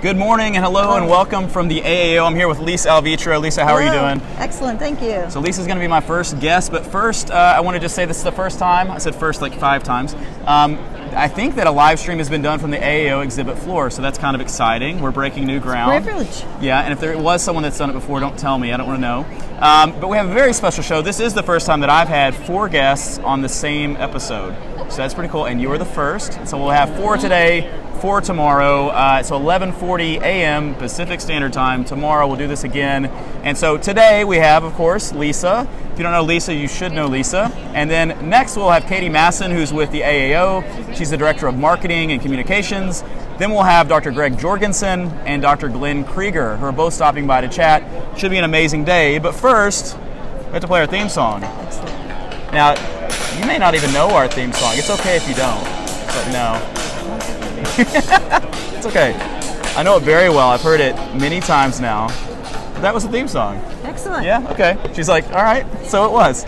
Good morning and hello and welcome from the AAO. I'm here with Lisa Alvetro. Lisa, how are you doing? Excellent, thank you. So Lisa's going to be my first guest, but first I want to just say this is the first time. I said first like 5 times. I think that a live stream has been done from the AAO exhibit floor, so that's kind of exciting. We're breaking new ground. Privilege. Yeah, and if there was someone that's done it before, don't tell me. I don't want to know. But we have a very special show. This is the first time that I've had 4 guests on the same episode. So that's pretty cool, and you were the first. So we'll have 4 today, 4 tomorrow. So 11:40 a.m. Pacific Standard Time. Tomorrow we'll do this again. And so today we have, of course, Lisa. If you don't know Lisa, you should know Lisa. And then next we'll have Katie Maassen, who's with the AAO. She's the Director of Marketing and Communications. Then we'll have Dr. Greg Jorgensen and Dr. Glenn Krieger, who are both stopping by to chat. Should be an amazing day. But first, we have to play our theme song. Now, you may not even know our theme song. It's okay if you don't, but no. It's okay. I know it very well. I've heard it many times now. That was the theme song. Excellent. Yeah, okay. She's like, all right, so it was.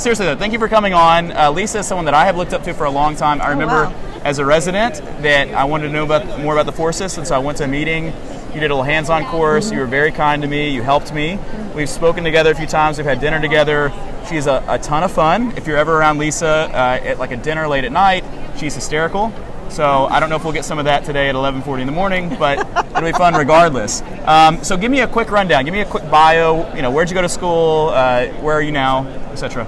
Seriously though, thank you for coming on. Lisa is someone that I have looked up to for a long time. I remember as a resident that I wanted to know more about the Forsus, and so I went to a meeting. You did a little hands-on course. You were very kind to me. You helped me. We've spoken together a few times. We've had dinner together. She's a ton of fun. If you're ever around Lisa at like a dinner late at night, she's hysterical. So I don't know if we'll get some of that today at 11:40 in the morning, but it'll be fun regardless. So give me a quick rundown. Give me a quick bio. You know, where'd you go to school? Where are you now, etc.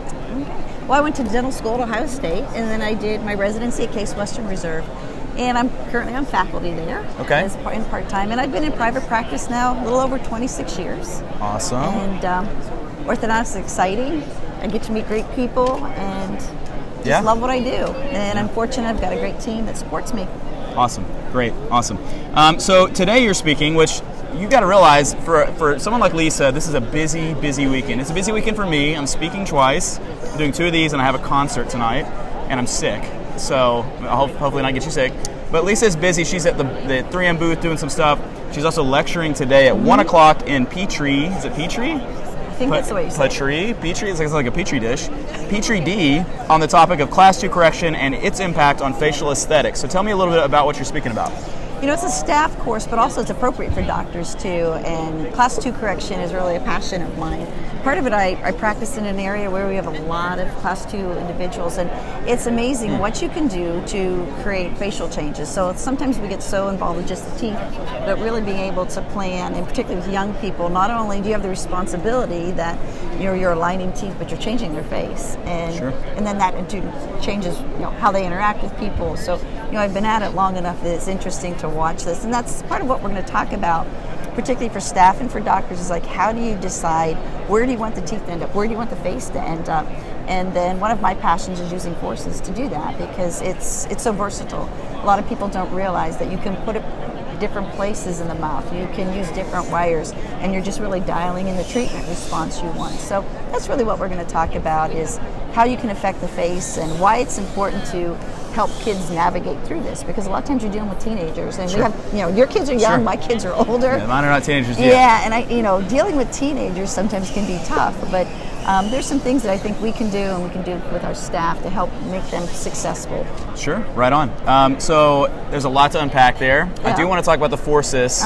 Well, I went to dental school at Ohio State, and then I did my residency at Case Western Reserve. And I'm currently on faculty there in part-time. And I've been in private practice now a little over 26 years. Awesome. And orthodontics is exciting. I get to meet great people and just love what I do. And I'm fortunate I've got a great team that supports me. Awesome. Great. Awesome. So today you're speaking, which you got to realize for someone like Lisa, this is a busy, busy weekend. It's a busy weekend for me. I'm speaking twice. I'm doing 2 of these, and I have a concert tonight, and I'm sick. So I'll hopefully not get you sick. But Lisa's busy. She's at the 3M booth doing some stuff. She's also lecturing today at 1 o'clock in Petrie. Is it Petrie? I think that's the way you say it. Petrie, it's like a Petri dish. Petrie D on the topic of Class 2 correction and its impact on facial aesthetics. So tell me a little bit about what you're speaking about. You know, it's a staff course, but also it's appropriate for doctors too, and Class 2 correction is really a passion of mine. Part of it, I practice in an area where we have a lot of Class 2 individuals, and it's amazing what you can do to create facial changes. So sometimes we get so involved with just the teeth, but really being able to plan, and particularly with young people, not only do you have the responsibility that you're aligning teeth, but you're changing their face, and then that changes how they interact with people. So I've been at it long enough that it's interesting to watch this, and that's part of what we're going to talk about, particularly for staff and for doctors, is like, how do you decide where do you want the teeth to end up, where do you want the face to end up? And then one of my passions is using Forsus to do that, because it's so versatile. A lot of people don't realize that you can put it different places in the mouth, you can use different wires, and you're just really dialing in the treatment response you want. So that's really what we're going to talk about, is how you can affect the face and why it's important to help kids navigate through this, because a lot of times you're dealing with teenagers, and we have, your kids are young, my kids are older. Yeah, mine are not teenagers yet. Yeah, and dealing with teenagers sometimes can be tough, but there's some things that I think we can do, and we can do with our staff to help make them successful. Sure, right on. So there's a lot to unpack there. Yeah. I do want to talk about the Forsus.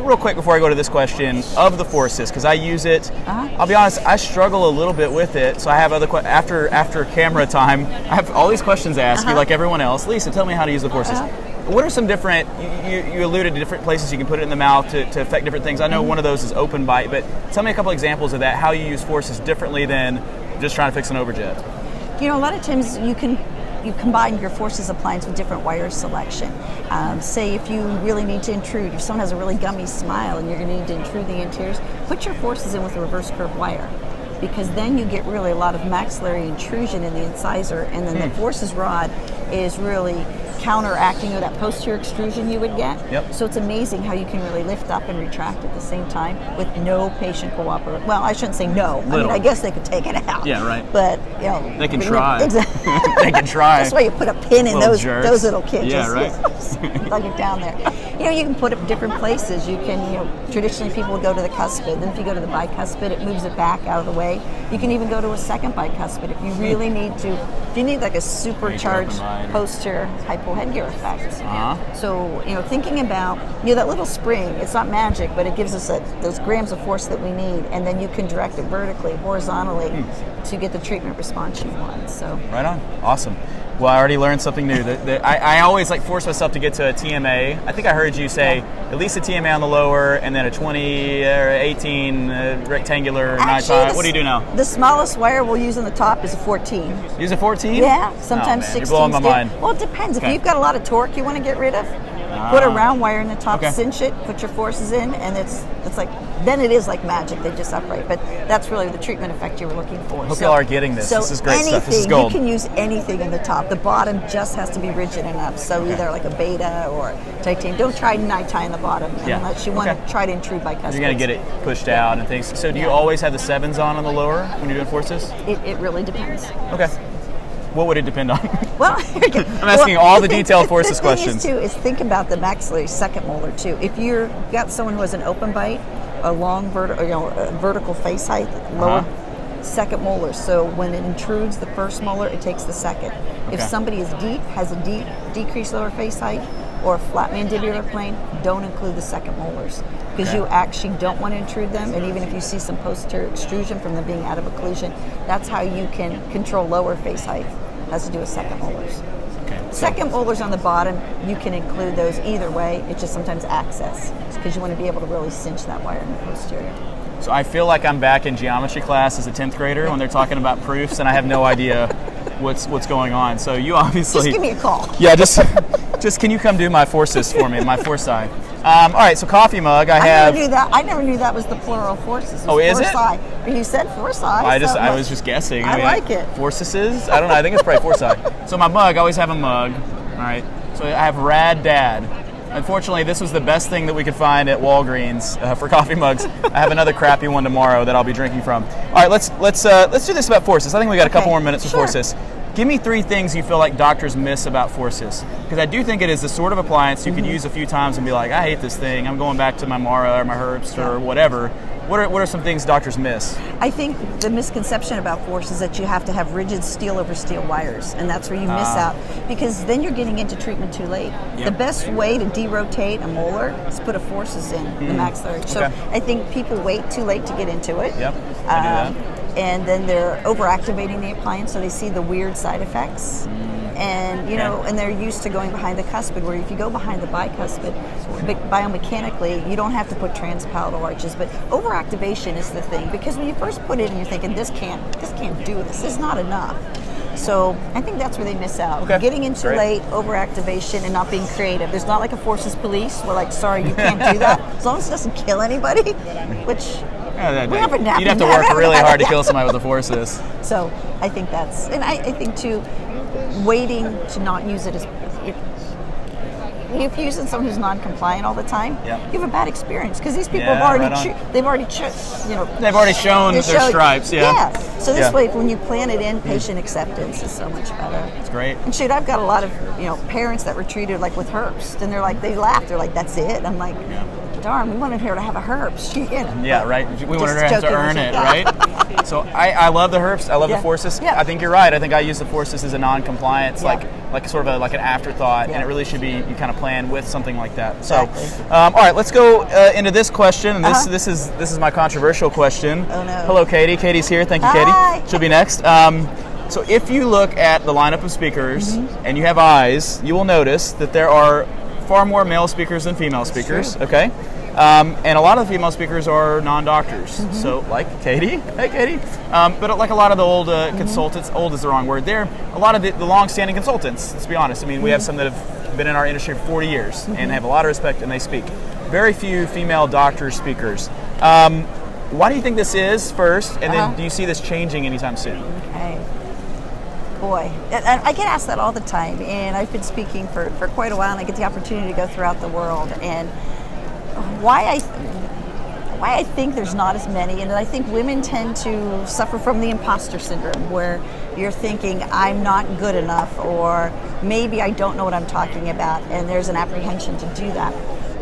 Real quick before I go to this question of the Forsus, because I use it. I'll be honest, I struggle a little bit with it, so I have other after camera time. I have all these questions to ask you, like everyone else. Lisa, tell me how to use the Forsus. What are some different? You alluded to different places you can put it in the mouth to affect different things. I know one of those is open bite, but tell me a couple examples of that. How you use Forsus differently than just trying to fix an overjet. A lot of times you combine your Forsus appliance with different wire selection. Say if you really need to intrude, if someone has a really gummy smile and you're going to need to intrude the interiors, put your Forsus in with a reverse curve wire, because then you get really a lot of maxillary intrusion in the incisor, and then the Forsus rod is really counteracting that posterior extrusion you would get. Yep. So it's amazing how you can really lift up and retract at the same time with no patient cooperation. Well, I shouldn't say no. I guess they could take it out. Yeah, right. But they can try. Exactly. They can try. That's why you put a pin in those little kids. Yeah, right. Plug it down there. You can put it in different places. You can, traditionally people would go to the cuspid. Then if you go to the bicuspid, it moves it back out of the way. You can even go to a second bicuspid if you really need to you need like a supercharged mind. posterior hypo headgear effect. Uh-huh. So, thinking about, that little spring, it's not magic, but it gives us those grams of force that we need, and then you can direct it vertically, horizontally, to get the treatment response you want. So right on. Awesome. Well, I already learned something new. I always force myself to get to a TMA. I think I heard you say at least a TMA on the lower, and then a 20 or 18 rectangular nighttime. What do you do now? The smallest wire we'll use on the top is a 14. Use a 14? Yeah, sometimes 16. You're blowing my mind. Well, it depends. Okay. If you've got a lot of torque you want to get rid of, put a round wire in the top, Okay. cinch it, put your forces in, and it's then it is like magic. They just upright. But that's really the treatment effect you were looking for. Hope y'all are getting this. This is great stuff. This is gold. You can use anything in the top. The bottom just has to be rigid enough. So either like a beta or titanium. Don't try night tie in the bottom unless you want to try to intrude by custom. You're going to get it pushed out and things. So do you always have the 7s on the lower when you're doing Forsus? It really depends. Okay. What would it depend on? Well, I'm asking all the detailed Forsus questions. The thing is think about the maxillary second molar too. If you've got someone who has an open bite, a long vertical face height, lower second molar. So when it intrudes the first molar, it takes the second. Okay. If somebody is deep, has a decreased lower face height, or a flat mandibular plane, don't include the second molars because you actually don't want to intrude them. And even if you see some posterior extrusion from them being out of occlusion, that's how you can control lower face height. It has to do with second molars. Okay. Second molars on the bottom, you can include those either way. It's just sometimes access because you want to be able to really cinch that wire in the posterior. So I feel like I'm back in geometry class as a 10th grader when they're talking about proofs and I have no idea what's going on. So you obviously... Just give me a call. Yeah, just can you come do my Forsus for me, my foresi? All right, so coffee mug, I have... I never knew that was the plural Forsus. Oh, is foresi. it? But you said foresi. I was just guessing. I like it. Forsuses? I don't know, I think it's probably foresi. So my mug, I always have a mug, all right? So I have Rad Dad. Unfortunately, this was the best thing that we could find at Walgreens for coffee mugs. I have another crappy one tomorrow that I'll be drinking from. All right, let's do this about Forsus. I think we got a couple more minutes for Forsus. Give me 3 things you feel like doctors miss about Forsus, because I do think it is the sort of appliance you can use a few times and be like, I hate this thing. I'm going back to my Mara or my Herbst or whatever. What are some things doctors miss? I think the misconception about Forsus is that you have to have rigid steel over steel wires, and that's where you miss out, because then you're getting into treatment too late. Yep. The best way to derotate a molar is put a Forsus in the maxillary. So I think people wait too late to get into it. Yep, I do that. And then they're overactivating the appliance, so they see the weird side effects. And and they're used to going behind the cuspid, where if you go behind the bicuspid, biomechanically, you don't have to put transpalatal arches. But overactivation is the thing, because when you first put it in, you're thinking, this can't do this. It's not enough. So I think that's where they miss out. Okay. Getting in too late, overactivation, and not being creative. There's not like a Forsus police. We're like, sorry, you can't do that. As long as it doesn't kill anybody, which... You'd have to work really hard to kill somebody with a Forsus. So I think that's, and I think too, waiting to not use it is, if you're using someone who's non-compliant all the time, you have a bad experience, because these people have already, they've already shown their stripes. So this way, when you plan it in, patient acceptance is so much better. It's great. And shoot, I've got a lot of parents that were treated like with Herbst, and they're like, they laugh. They're like, that's it. I'm like, darn, we wanted her to have a Herbst. Yeah, right. We wanted her to have to earn it, right? So I love the Herbst. I love the Forsus. Yeah. I think you're right. I think I use the Forsus as a non-compliance, like sort of like an afterthought, and it really should be you kind of plan with something like that. So, all right, let's go into this question. And this is my controversial question. Oh no. Hello, Katie. Katie's here. Thank you, Hi. Katie. She'll be next. So if you look at the lineup of speakers and you have eyes, you will notice that there are far more male speakers than female speakers. Okay. And a lot of the female speakers are non-doctors. So like Katie, hey Katie, but like a lot of the old consultants, old is the wrong word there, a lot of the long-standing consultants, let's be honest. I mean, we have some that have been in our industry for 40 years and have a lot of respect, and they speak. Very few female doctor speakers. Why do you think this is, first, and then do you see this changing anytime soon? Okay. Boy, I get asked that all the time, and I've been speaking for quite a while, and I get the opportunity to go throughout the world. And why I think there's not as many, and I think women tend to suffer from the imposter syndrome, where you're thinking, I'm not good enough, or maybe I don't know what I'm talking about, and there's an apprehension to do that.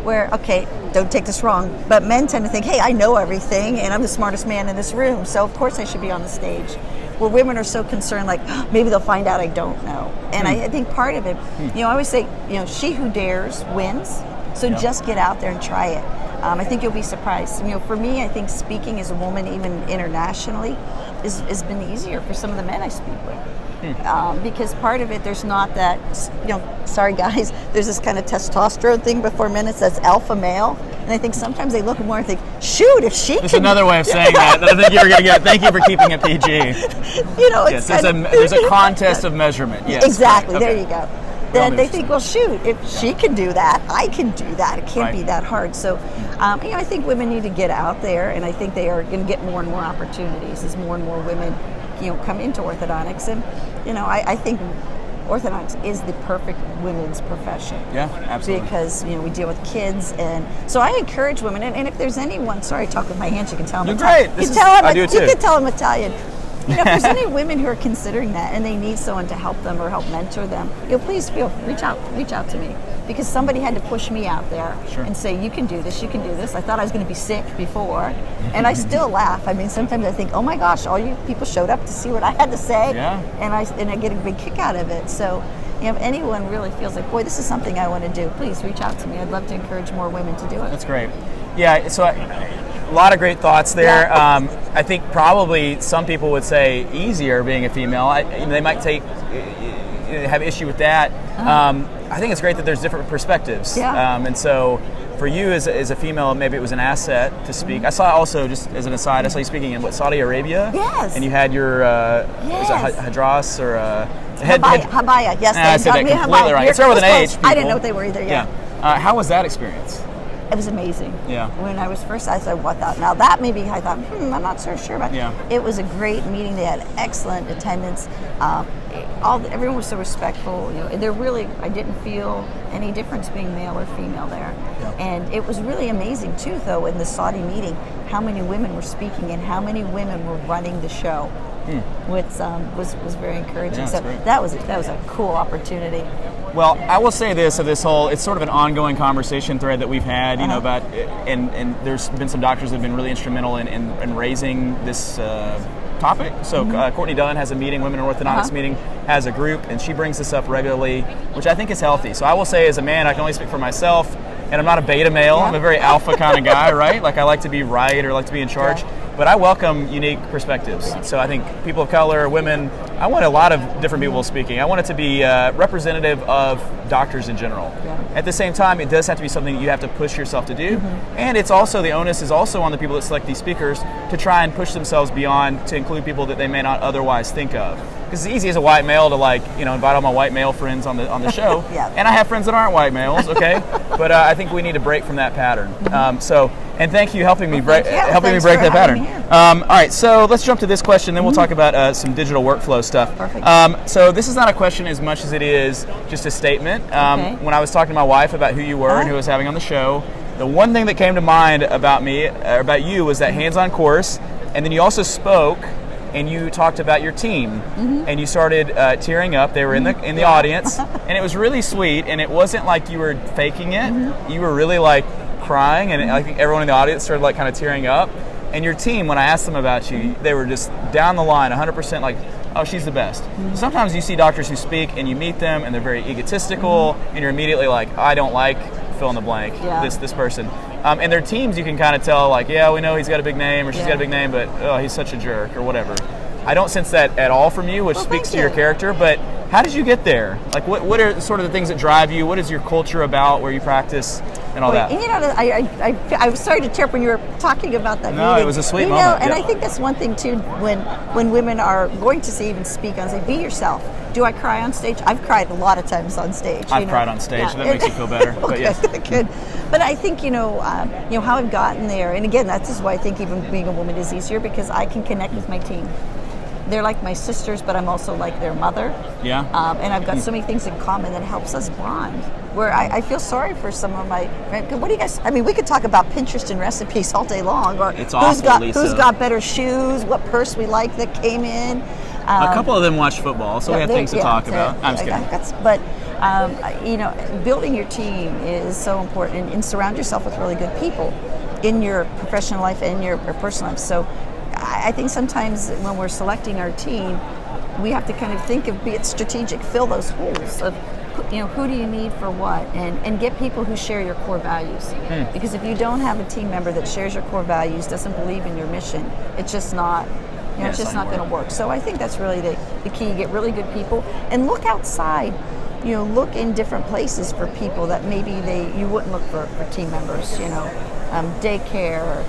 Where, okay, don't take this wrong, but men tend to think, hey, I know everything, and I'm the smartest man in this room, so of course I should be on the stage. where women are so concerned, like, maybe they'll find out I don't know. And I think part of it, I always say, she who dares wins. So just get out there and try it. I think you'll be surprised. For me, I think speaking as a woman, even internationally, has been easier for some of the men I speak with. Because part of it, there's not that, sorry guys, there's this kind of testosterone thing before men. It says alpha male. And I think sometimes they look more and think, shoot, if she There's another way of saying that I think you were going to get. Thank you for keeping it PG. It's there's a contest of measurement. Yes, exactly. okay. There you go. Then they think, well, shoot, if she can do that, I can do that. It can't be that hard. So, I think women need to get out there, and I think they are going to get more and more opportunities as more and more women, come into orthodontics. And, I think orthodontics is the perfect women's profession. Yeah, absolutely. Because, we deal with kids. And so I encourage women, and if there's anyone, sorry, I talk with my hands, you can tell them Italian. Great. I do it too. You can tell them Italian. If there's any women who are considering that and they need someone to help them or help mentor them, please reach out to me, because somebody had to push me out there and say, you can do this, you can do this. I thought I was going to be sick before, and I still laugh. I mean, sometimes I think, oh my gosh, all you people showed up to see what I had to say, and I get a big kick out of it. So, if anyone really feels like, boy, this is something I want to do, please reach out to me. I'd love to encourage more women to do it. That's great. Yeah, so a lot of great thoughts there. Yeah. I think probably some people would say easier being a female. They might have issue with that. I think it's great that there's different perspectives. Yeah. And so for you as a female, maybe it was an asset to speak. I saw also, just as an aside, I saw you speaking in Saudi Arabia. Yes. And you had your was it Hadras or Habaya. Yes. I said that completely right. It started with an H. I didn't know what they were either. Yeah. How was that experience? It was amazing. Yeah. When I was first, I said, what that? Now that maybe I thought, I'm not so sure about. Yeah. It was a great meeting. They had excellent attendance. Everyone was so respectful. I didn't feel any difference being male or female there. Yeah. And it was really amazing too, though, in the Saudi meeting, how many women were speaking and how many women were running the show, which was very encouraging. Yeah, so great. that was a cool opportunity. Well, I will say this, it's sort of an ongoing conversation thread that we've had, about, and there's been some doctors that have been really instrumental in raising this topic. So Courtney Dunn has a meeting, Women in Orthodontics meeting, has a group, and she brings this up regularly, which I think is healthy. So I will say, as a man, I can only speak for myself, and I'm not a beta male. I'm a very alpha kind of guy, right? Like, I like to be right or like to be in charge. Yeah. But I welcome unique perspectives. So I think people of color, women, I want a lot of different people speaking. I want it to be representative of doctors in general. Yeah. At the same time, it does have to be something that you have to push yourself to do. And it's also, the onus is also on the people that select these speakers to try and push themselves beyond to include people that they may not otherwise think of. Because it's easy as a white male to invite all my white male friends on the show. And I have friends that aren't white males, okay? But I think we need to break from that pattern. And thank you helping me break that pattern. All right, so let's jump to this question, then we'll talk about some digital workflow stuff. Perfect. So this is not a question as much as it is just a statement. When I was talking to my wife about who you were and who I was having on the show, the one thing that came to mind about you was that hands-on course, and then you also spoke and you talked about your team, and you started tearing up. They were in the audience, and it was really sweet, and it wasn't like you were faking it. You were really like crying, and I think everyone in the audience started like kind of tearing up. And your team, when I asked them about you, they were just down the line, 100% like, oh, she's the best. Sometimes you see doctors who speak, and you meet them, and they're very egotistical, and you're immediately like, I don't like fill in the blank, this person. And their teams, you can kind of tell, like, yeah, we know he's got a big name, or she's got a big name, but oh, he's such a jerk, or whatever. I don't sense that at all from you, which speaks to your character, but how did you get there? Like, what are sort of the things that drive you? What is your culture about, where you practice, and all that? And I was sorry to tear up when you were talking about that meeting. It was a sweet moment. And I think that's one thing, too, when women are going to even speak on stage, be yourself. Do I cry on stage? I've cried a lot of times on stage. I've cried on stage, so that makes you feel better. But yes. Good. But I think, how I've gotten there, and again, that's just why I think even being a woman is easier, because I can connect with my team. They're like my sisters, but I'm also like their mother. Yeah. And I've got so many things in common that helps us bond. Where I feel sorry for some of my friends. What do you guys? I mean, we could talk about Pinterest and recipes all day long. Or it's awful, Lisa. Who's got better shoes? What purse we like that came in. A couple of them watch football, so we have things to talk about. I'm just kidding. But building your team is so important, and surround yourself with really good people in your professional life and your personal life. So I think sometimes when we're selecting our team, we have to kind of think of, be it strategic, fill those holes of, who do you need for what, and get people who share your core values. Because if you don't have a team member that shares your core values, doesn't believe in your mission, it's just not, it's just not going to work. So I think that's really the key. You get really good people and look outside. Look in different places for people that maybe you wouldn't look for team members. Daycare,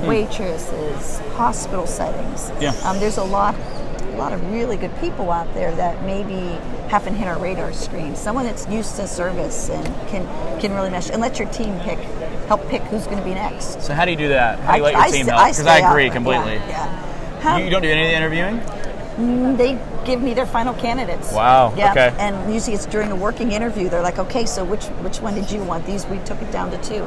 waitresses, hospital settings. There's a lot of really good people out there that maybe haven't hit our radar screen. Someone that's used to service and can really mesh, and let your team help pick who's going to be next. So how do you do that? How do you let your team help? Because I agree completely. You don't do any of the interviewing? They give me their final candidates. Wow. Yeah. Okay. And usually it's during a working interview. They're like, okay, so which one did you want? These, we took it down to 2.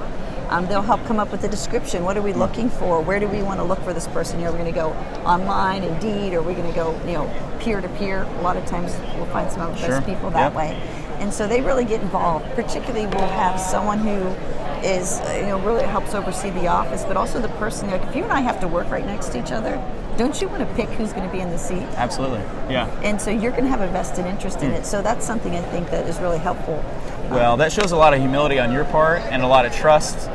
They'll help come up with a description. What are we looking for? Where do we want to look for this person? Are we going to go online, Indeed, or are we going to go, peer-to-peer? A lot of times we'll find some of the best people that way. And so they really get involved. Particularly we'll have someone who is, really helps oversee the office, but also the person, like if you and I have to work right next to each other, don't you want to pick who's going to be in the seat? Absolutely, yeah. And so you're going to have a vested interest in it. So that's something I think that is really helpful. Well, that shows a lot of humility on your part and a lot of trust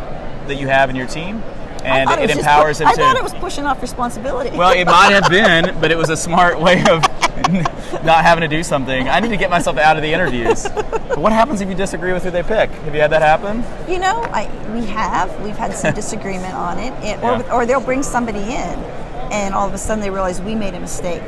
that you have in your team, and it empowers them to... I thought it was pushing off responsibility. Well, it might have been, but it was a smart way of not having to do something. I need to get myself out of the interviews. But what happens if you disagree with who they pick? Have you had that happen? We've had some disagreement on it, or they'll bring somebody in, and all of a sudden they realize we made a mistake.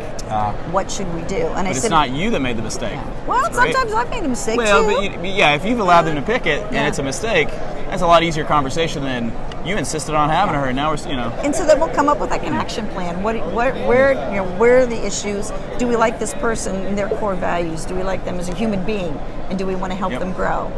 What should we do? And it's not you that made the mistake. Well, sometimes I've made a mistake too. But if you've allowed them to pick it and it's a mistake, that's a lot easier conversation than you insisted on having her. And now we're, And so then we'll come up with like an action plan. Where are the issues? Do we like this person and their core values? Do we like them as a human being? And do we want to help them grow?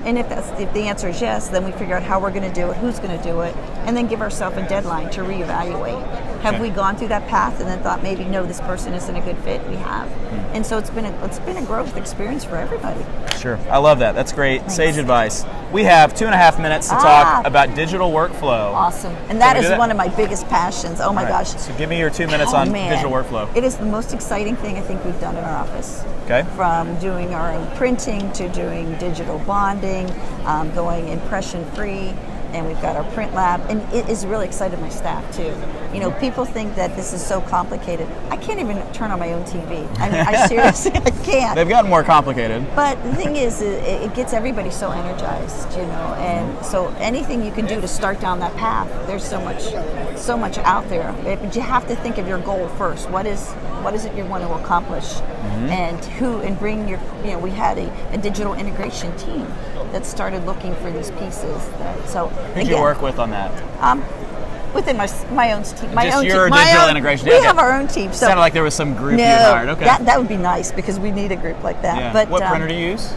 And if the answer is yes, then we figure out how we're going to do it, who's going to do it, and then give ourselves a deadline to reevaluate. Have we gone through that path and then thought maybe no, this person isn't a good fit? We have, and so it's been a growth experience for everybody. Sure, I love that. That's great. Thanks. Sage advice. We have 2.5 minutes to talk about digital workflow. Awesome, and that is one of my biggest passions. Oh my gosh! So give me your 2 minutes on digital workflow. It is the most exciting thing I think we've done in our office. Okay. From doing our own printing to doing digital bonding, going impression free. And we've got our print lab, and it is really excited my staff too. People think that this is so complicated. I can't even turn on my own TV. I seriously, I can't. They've gotten more complicated. But the thing is, it gets everybody so energized, and so anything you can do to start down that path, there's so much out there. But you have to think of your goal first. What is it you want to accomplish, and bring your. We had a digital integration team that started looking for these pieces. Who did you work with on that? Within my own team. Digital integration. We have our own team. So sounded like there was some group you hired. Okay. That would be nice because we need a group like that. Yeah. But what printer do you use?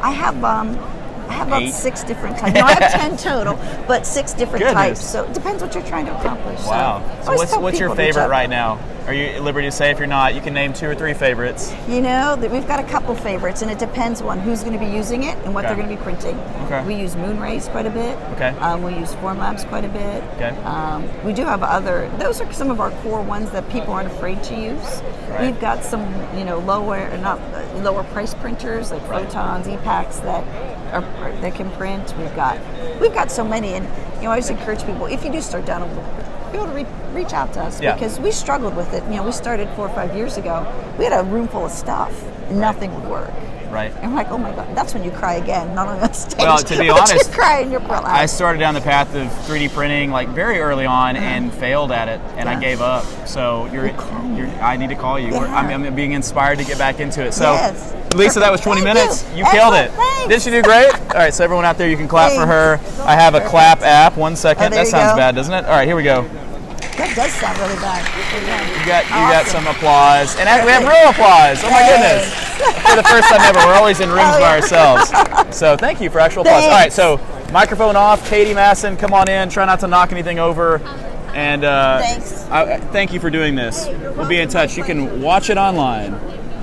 I have about 6 different types. No, I have 10 total, but 6 different types. So it depends what you're trying to accomplish. Wow. So what's your favorite right now? Are you at liberty to say? If you're not, you can name 2 or 3 favorites. We've got a couple favorites, and it depends on who's going to be using it and what they're going to be printing. Okay. We use Moonrays quite a bit. Okay. We use Formlabs quite a bit. Okay. We do have those are some of our core ones that people aren't afraid to use. Right. We've got some, lower price printers like Photons, ePacks that can print. We've got so many, and I always encourage people, if you do start down a little bit, be able to reach out to us because we struggled with it. We started 4 or 5 years ago. We had a room full of stuff. Nothing would work. Right. And we're like, oh my God, that's when you cry again, not on stage. Well, to be honest, just cry in your print lab. I started down the path of 3D printing very early on and failed at it, and I gave up. So I need to call you. I'm being inspired to get back into it. So, Lisa, that was 20 minutes. You killed it. Thanks. Didn't she do great? All right, so everyone out there, you can clap for her. I have a clap app. 1 second. That sounds bad, doesn't it? All right, here we go. That does sound really bad. You got some applause. And we have real applause. Oh my goodness. For the first time ever. We're always in rooms by ourselves. So thank you for actual applause. All right, so microphone off. Katie Maassen, come on in. Try not to knock anything over. And thank you for doing this. We'll be in touch. You can watch it online.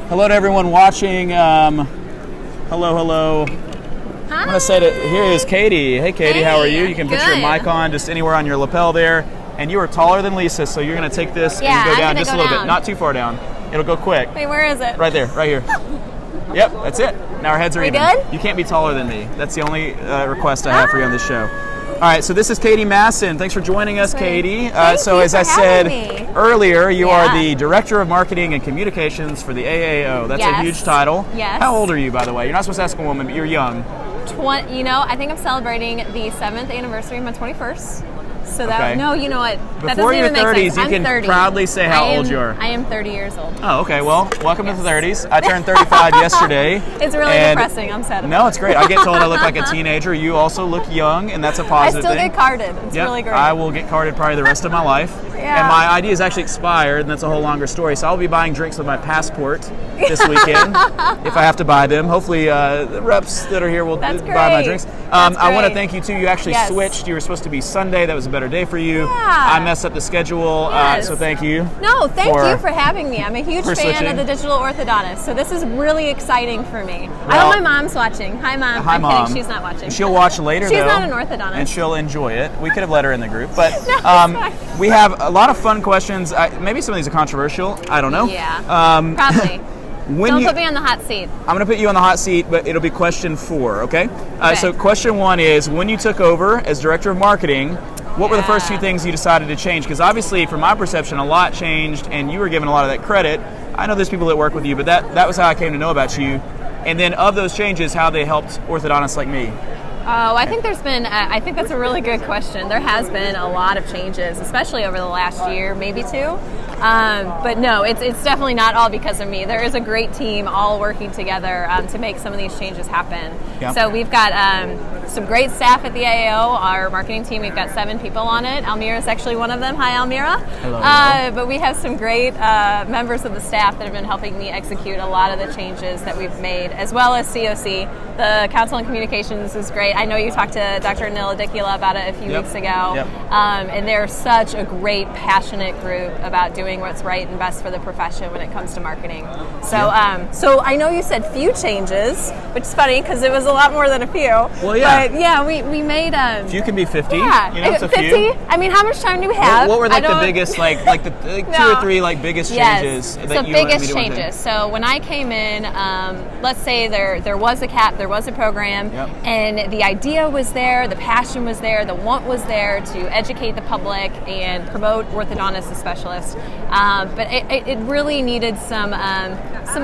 Hello to everyone watching. Hello. I'm going to say here is Katie. Hey, Katie, how are you? You can put your mic on just anywhere on your lapel there. And you are taller than Lisa, so you're going to take this Yeah, and go I'm down gonna just go a little down. bit. Not too far down. It'll go quick. Wait, where is it? Right there, right here. Yep, that's it. Now our heads are We even. good? You can't be taller than me. That's the only request I have for you on this show. All right, so this is Katie Maassen. Thanks for joining us, Katie. Thank So you as for I said having me. earlier, you are Yeah. the Director of Marketing and Communications for the AAO. That's a Yes. huge title. Yes. How old are you, by the way? You're not supposed to ask a woman, but you're young. I think I'm celebrating the 7th anniversary of my 21st. So that Okay. no, you know what? That Before doesn't your even make 30s, sense. you I'm can 30. proudly say how old you are. I am 30 years old. Oh, okay. Well, welcome to Yes. the 30s. I turned 35 yesterday. It's really and depressing. I'm sad about No, it's great. I get told I look like a teenager. You also look young, and that's a I positive still thing. get carded. It's Yep, really great. I will get carded probably the rest of my life. Yeah. And my ID is actually expired, and that's a whole longer story. So I'll be buying drinks with my passport this weekend if I have to buy them. Hopefully, the reps that are here will That's buy my great. drinks. That's I want to great. thank you too. You actually Yes. switched. You were supposed to be Sunday. That was a better day for you. Yeah. I messed up the schedule, Yes. so thank you. No, thank you for having me. I'm a huge for fan switching. of the Digital Orthodontist, so this is really exciting for me. I Well- hope my mom's watching. Hi, Mom. Hi, I'm Mom. kidding. She's not watching. She'll watch later, She's though. not an orthodontist. And she'll enjoy it. We could have let her in the group. But No, it's fine. we have a lot of fun questions. Maybe some of these are controversial. I don't know. Yeah, When probably. Don't you, put me on the hot seat. I'm going to put you on the hot seat, but it'll be question 4, okay? Okay. So question 1 is, when you took over as Director of Marketing, what were the first few things you decided to change? Because obviously, from my perception, a lot changed, and you were given a lot of that credit. I know there's people that work with you, but that was how I came to know about you. And then of those changes, how they helped orthodontists like me. Oh, I think there's been, I think that's a really good question. There has been a lot of changes, especially over the last year, maybe 2. But no, it's definitely not all because of me. There is a great team all working together to make some of these changes happen. Yeah. So we've got some great staff at the AAO. Our marketing team, we've got 7 people on it. Almira is actually one of them. Hi, Almira. Hello. But we have some great members of the staff that have been helping me execute a lot of the changes that we've made, as well as COC. The Council on Communications is great. I know you talked to Dr. Niladicula about it a few weeks ago. Yep. And they're such a great, passionate group about doing what's right and best for the profession when it comes to marketing. So, so I know you said few changes, which is funny because it was a lot more than a few. Well, yeah. But yeah, we made Few can be 50. yeah, You know, it's a 50. few. I mean, how much time do we have? What were I the don't- biggest, like 2 or 3 biggest changes that so you wanted me biggest to do one thing? changes. So when I came in, let's say there was a CAP, there was a program, Yep. and the idea was there, the passion was there, the want was there to educate the public and promote orthodontists as specialists. But it really needed some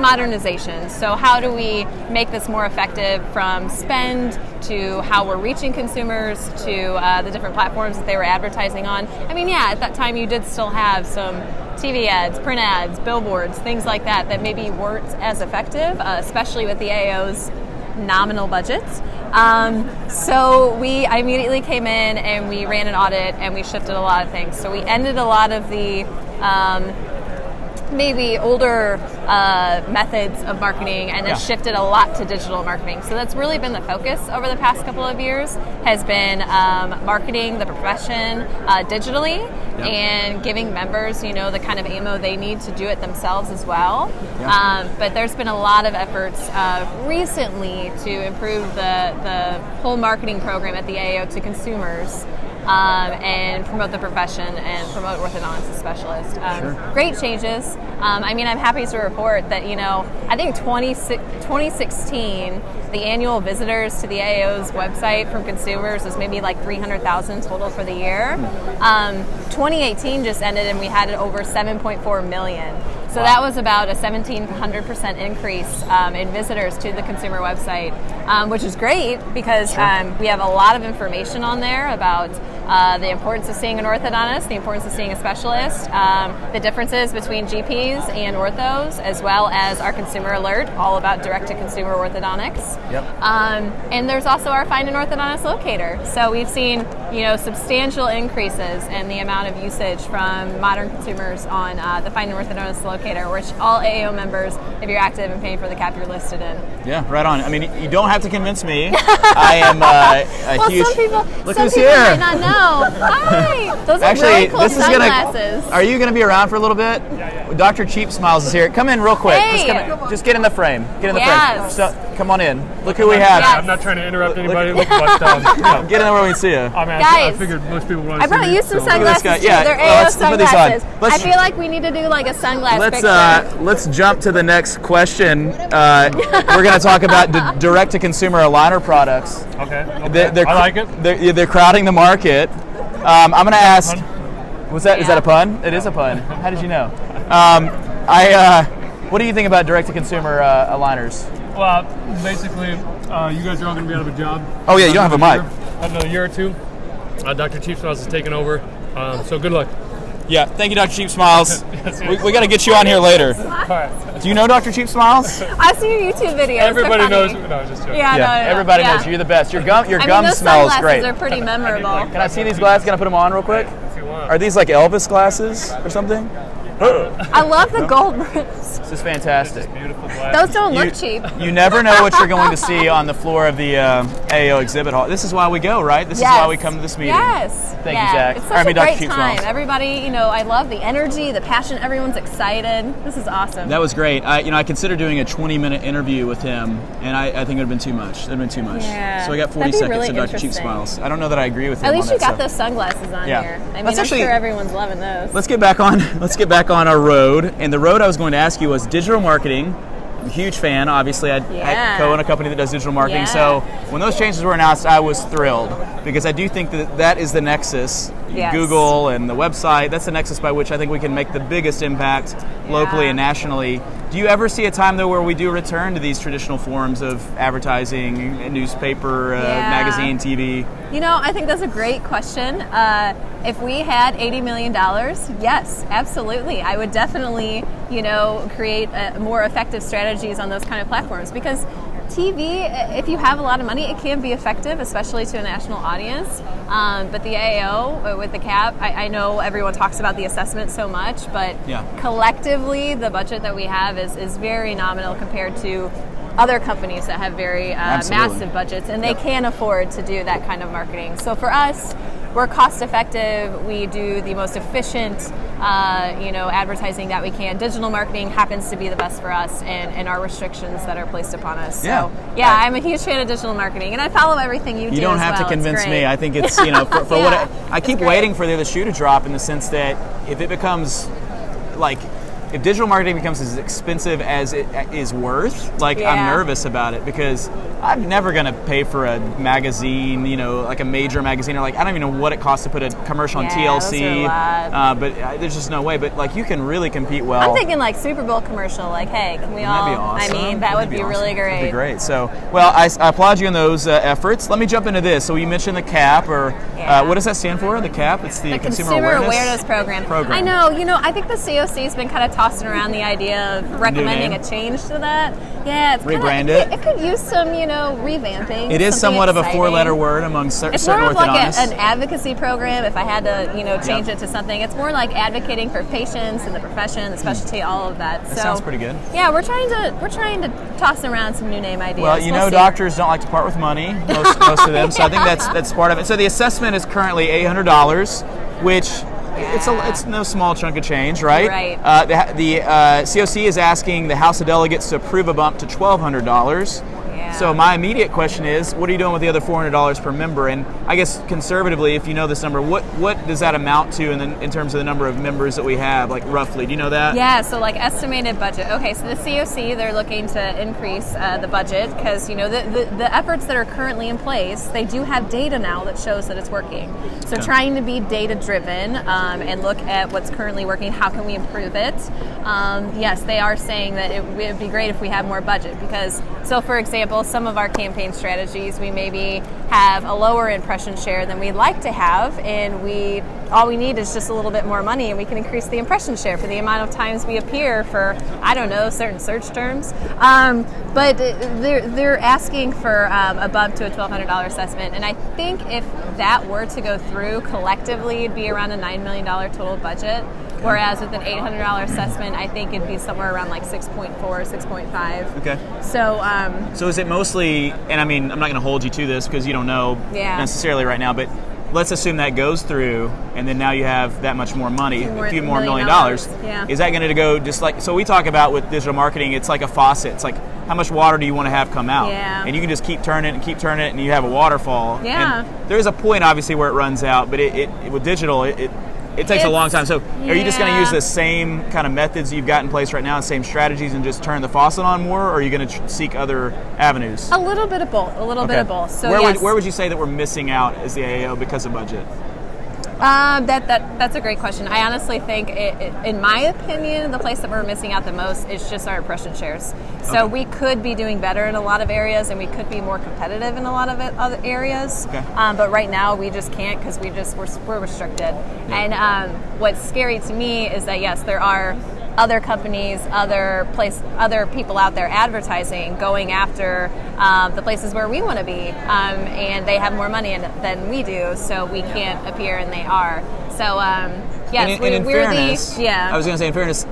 modernization. So how do we make this more effective, from spend to how we're reaching consumers to the different platforms that they were advertising on? I mean, yeah, at that time you did still have some TV ads, print ads, billboards, things like that maybe weren't as effective, especially with the AAO's nominal budgets. So I immediately came in and we ran an audit and we shifted a lot of things. So we ended a lot of the maybe older methods of marketing and then shifted a lot to digital marketing. So that's really been the focus over the past couple of years, has been marketing the profession digitally and giving members, the kind of ammo they need to do it themselves as well. But there's been a lot of efforts recently to improve the whole marketing program at the AAO to consumers. And promote the profession and promote orthodontics as specialists. Great changes. I mean, I'm happy to report that, I think 2016, the annual visitors to the AAO's website from consumers was maybe like 300,000 total for the year. 2018 just ended and we had over 7.4 million. So that was about a 1,700% increase in visitors to the consumer website, which is great because we have a lot of information on there about the importance of seeing an orthodontist, the importance of seeing a specialist, the differences between GPs and orthos, as well as our consumer alert, all about direct-to-consumer orthodontics. And there's also our Find an Orthodontist locator. So we've seen, substantial increases in the amount of usage from modern consumers on the Find an Orthodontist locator, which all AAO members, if you're active and paying for the CAP, you're listed in. Yeah, right on. I mean, you don't have to convince me. I am a huge. Some people who's here. might not know. Hi, those are really cool sunglasses. Are you gonna be around for a little bit? Dr. Cheap Smiles is here. Come in real quick. Hey. Just get in the frame. Get in the Yes. frame. So, come on in. Look who we have. Yes. I'm not trying to interrupt anybody, Look- but Get in there where we can see you. I'm Guys, I figured most people want to I brought you some Look at sunglasses this guy. too. Yeah, They're well, AAO let's put these on. sunglasses. Let's- I feel like we need to do like a sunglass picture. Let's jump to the next question. We're going to talk about direct-to-consumer aligner products. Okay. I like it. They're crowding the market. I'm going to ask. Was that? Is that a pun? It is a pun. How did you know? What do you think about direct-to-consumer aligners? Well, basically, you guys are all going to be out of a job. Oh yeah, you don't have a mic. Another year or two. Dr. Cheap Smiles is taking over. So good luck. Yeah, thank you, Dr. Cheap Smiles. we got to get you on here later. All right. Do you know Dr. Cheap Smiles? I've seen your YouTube videos. Everybody They're knows. funny. No, just joking. Yeah, everybody yeah. knows you're the best. Your gum those smells sunglasses great. are pretty memorable. Can I see these glasses? Can I put them on real quick? If you want. Are these like Elvis glasses or something? I love the gold rims. This is fantastic. Beautiful glasses. Those don't look cheap. You never know what you're going to see on the floor of the AAO exhibit hall. This is why we go, right? This is why we come to this meeting. Yes. Thank you, Jack. It's Or, I such mean, a Dr. great Cheap time. Smiles. Everybody, I love the energy, the passion. Everyone's excited. This is awesome. That was great. I considered doing a 20-minute interview with him, and I think it would have been too much. It would have been too much. Yeah. So I got 40 That'd be seconds really of Dr. Cheap interesting. Smiles. I don't know that I agree with him At least on you that got those stuff. sunglasses on Yeah. here. I mean, Let's I'm actually- sure everyone's loving those. Let's get back on our road. And the road I was going to ask you was digital marketing. I'm a huge fan, obviously. I co-own a company that does digital marketing. Yeah. So when those changes were announced, I was thrilled because I do think that is the nexus. Yes. Google and the website, that's the nexus by which I think we can make the biggest impact locally and nationally. Do you ever see a time, though, where we do return to these traditional forms of advertising, newspaper, magazine, TV? I think that's a great question. If we had $80 million, yes, absolutely. I would definitely, create more effective strategies on those kind of platforms because TV, if you have a lot of money, it can be effective, especially to a national audience. But the AAO with the cap, I know everyone talks about the assessment so much, but collectively, the budget that we have is very nominal compared to other companies that have very massive budgets, and they can afford to do that kind of marketing. So for us, we're cost effective. We do the most efficient, advertising that we can. Digital marketing happens to be the best for us, and our restrictions that are placed upon us. So I'm a huge fan of digital marketing, and I follow everything you do. You don't have to convince me. I think it's for what I keep waiting for the other shoe to drop in the sense that if it becomes if digital marketing becomes as expensive as it is worth, I'm nervous about it because I'm never going to pay for a magazine, like a major magazine, or I don't even know what it costs to put a commercial on TLC. But there's just no way. But you can really compete well. I'm thinking Super Bowl commercial. Hey, can we all? That'd be awesome. I mean, that would be awesome. Really great. That'd be great. So, I applaud you in those efforts. Let me jump into this. So you mentioned the CAP, or what does that stand for? The CAP? It's the Consumer Awareness Program. I know. I think the COC has been kind of tossing around the idea of recommending a change to that. Yeah, it's rebrand it. It could use some, revamping. It is somewhat of a four-letter word among certain orthodontists. It's more of an advocacy program. If I had to, change it to something, it's more like advocating for patients and the profession, the specialty, all of that. That sounds pretty good. Yeah, we're trying to toss around some new name ideas. Well, doctors don't like to part with money, most of them. So I think that's part of it. So the assessment is currently $800, which. It's no small chunk of change, right? Right. The COC is asking the House of Delegates to approve a bump to $1,200. So my immediate question is, what are you doing with the other $400 per member? And I guess conservatively, if you know this number, what does that amount to in terms of the number of members that we have, roughly? Do you know that? Yeah, so estimated budget. Okay, so the COC, they're looking to increase the budget because, the efforts that are currently in place, they do have data now that shows that it's working. So trying to be data-driven and look at what's currently working, how can we improve it? Yes, they are saying that it would be great if we have more budget because, for example, some of our campaign strategies, we maybe have a lower impression share than we'd like to have, and all we need is just a little bit more money, and we can increase the impression share for the amount of times we appear for, certain search terms. But they're asking for a bump to a $1,200 assessment, and I think if that were to go through collectively, it'd be around a $9 million total budget. Whereas with an $800 assessment, I think it'd be somewhere around 6.4, 6.5. Okay. So is it mostly, and I mean, I'm not going to hold you to this because you don't know necessarily right now, but let's assume that goes through, and then now you have that much more money, a few more $1 million. Yeah. Is that going to go just like, so we talk about with digital marketing, it's like a faucet. It's like, how much water do you want to have come out? Yeah. And you can just keep turning it, and you have a waterfall. Yeah. And there's a point, obviously, where it runs out, but it with digital, it takes a long time. So are you just going to use the same kind of methods you've got in place right now, the same strategies, and just turn the faucet on more, or are you going to seek other avenues? A little bit of both. So where would you say that we're missing out as the AAO because of budget? That's a great question. I honestly think, in my opinion, the place that we're missing out the most is just our impression shares. So we could be doing better in a lot of areas, and we could be more competitive in a lot of other areas. Okay. But right now we just can't because we're restricted. Yeah. And what's scary to me is that yes, there are other companies, other people out there advertising, going after the places where we want to be, and they have more money than we do, so we can't appear, and they are. So yes, and in we're fairness, yeah. I was going to say, in fairness,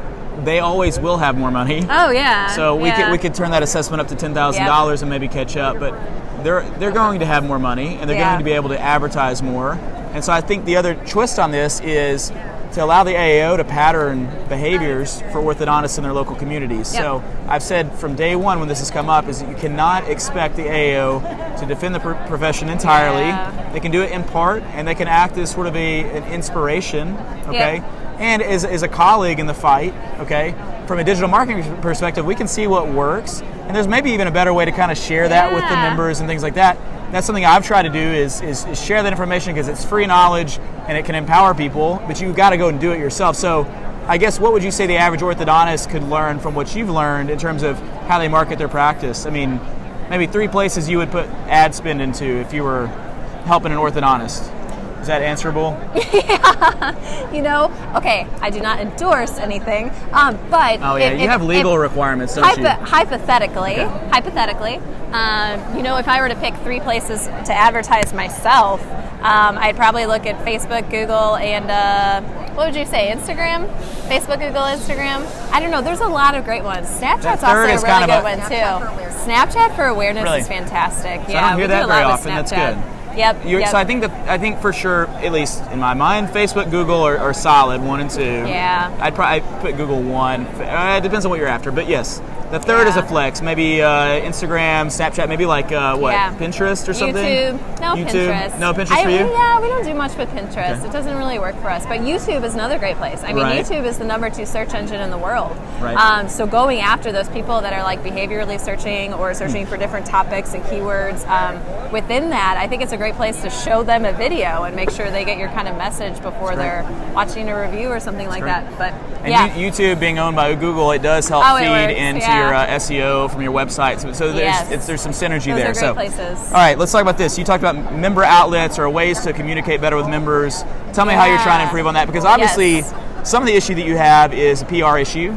they always will have more money. Oh yeah. So we could turn that assessment up to $10,000 and maybe catch up, but they're going to have more money, and they're going to be able to advertise more. And so I think the other twist on this is to allow the AAO to pattern behaviors for orthodontists in their local communities. Yep. So I've said from day one when this has come up is that you cannot expect the AAO to defend the profession entirely. Yeah. They can do it in part, and they can act as sort of an inspiration, okay? Yep. And as a colleague in the fight, okay? From a digital marketing perspective, we can see what works, and there's maybe even a better way to kind of share that with the members and things like that. That's something I've tried to do is share that information because it's free knowledge and it can empower people, but you've got to go and do it yourself. So I guess what would you say the average orthodontist could learn from what you've learned in terms of how they market their practice? I mean, maybe 3 places you would put ad spend into if you were helping an orthodontist. Is that answerable? Yeah. Okay, I do not endorse anything, but... Oh, yeah, you have legal requirements, don't you? Hypothetically, if I were to pick 3 places to advertise myself, I'd probably look at Facebook, Google, and what would you say, Instagram? Facebook, Google, Instagram? I don't know, there's a lot of great ones. Snapchat's also a really good one, too. Snapchat for awareness is fantastic. So I don't hear that very often, that's good. Yep. So I think for sure, at least in my mind, Facebook, Google are solid, 1 and 2. Yeah. I'd put Google 1. It depends on what you're after, but yes. The third is a flex. Maybe Instagram, Snapchat, maybe like what? Yeah. Pinterest or something? Pinterest. No Pinterest for you? Yeah, we don't do much with Pinterest. Okay. It doesn't really work for us. But YouTube is another great place. I mean, YouTube is the number 2 search engine in the world. Right. So going after those people that are like behaviorally searching or searching for different topics and keywords, within that, I think it's a great place to show them a video and make sure they get your kind of message before they're watching a review or something like that. But YouTube being owned by Google, it does help feed into your SEO from your website. So there's some synergy there. Those are great places. All right, let's talk about this. You talked about member outlets or ways to communicate better with members. Tell me how you're trying to improve on that, because obviously some of the issue that you have is a PR issue.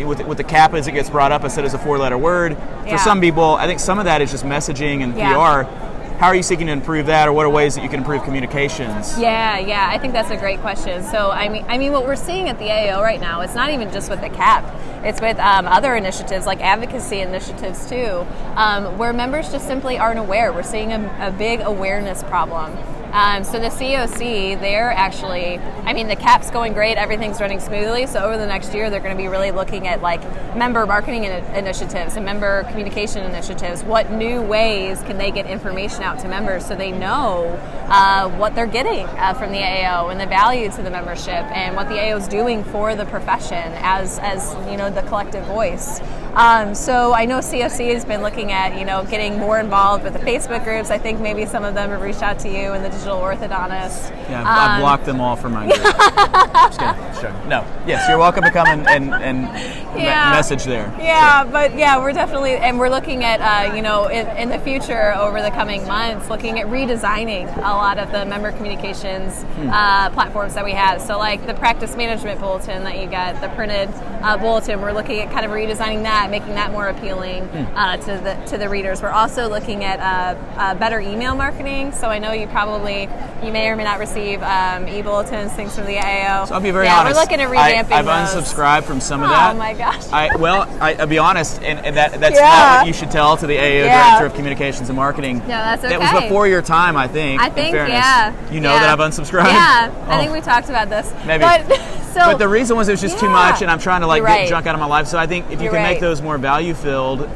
With the CAPA, as it gets brought up, I said it's a 4-letter word. For some people, I think some of that is just messaging and PR. How are you seeking to improve that, or what are ways that you can improve communications? Yeah, I think that's a great question. So, I mean, what we're seeing at the AAO right now, it's not even just with the CAP. It's with other initiatives, like advocacy initiatives too, where members just simply aren't aware. We're seeing a big awareness problem. So the COC, they're actually, the CAP's going great, everything's running smoothly, so over the next year they're going to be really looking at like member marketing initiatives and member communication initiatives. What new ways can they get information out to members so they know what they're getting from the AAO and the value to the membership and what the AAO is doing for the profession as the collective voice. So I know COC has been looking at, getting more involved with the Facebook groups. I think maybe some of them have reached out to you and the Digital Orthodontist. Yeah, I blocked them all from my group. Just kidding. Sure. No. Yes, you're welcome to come and message there. Yeah, sure. But we're definitely, and we're looking at, in the future over the coming months, looking at redesigning a lot of the member communications platforms that we have. So like the practice management bulletin that you got, the printed bulletin, we're looking at kind of redesigning that, making that more appealing to the readers. We're also looking at better email marketing. So I know you may or may not receive e-bulletins, things from the AAO. So I'll be very honest. We're looking at revamping I've those. unsubscribed from some of that. Oh my gosh. I'll be honest, and that's not what you should tell to the AAO Director of Communications and Marketing. No, that's okay. That was before your time, I think. I think, in fairness. yeah. You know that I've unsubscribed? Yeah, Oh. I think we talked about this. Maybe. But the reason was it was just too much, and I'm trying to get junk out of my life. So I think if you can make those more value-filled,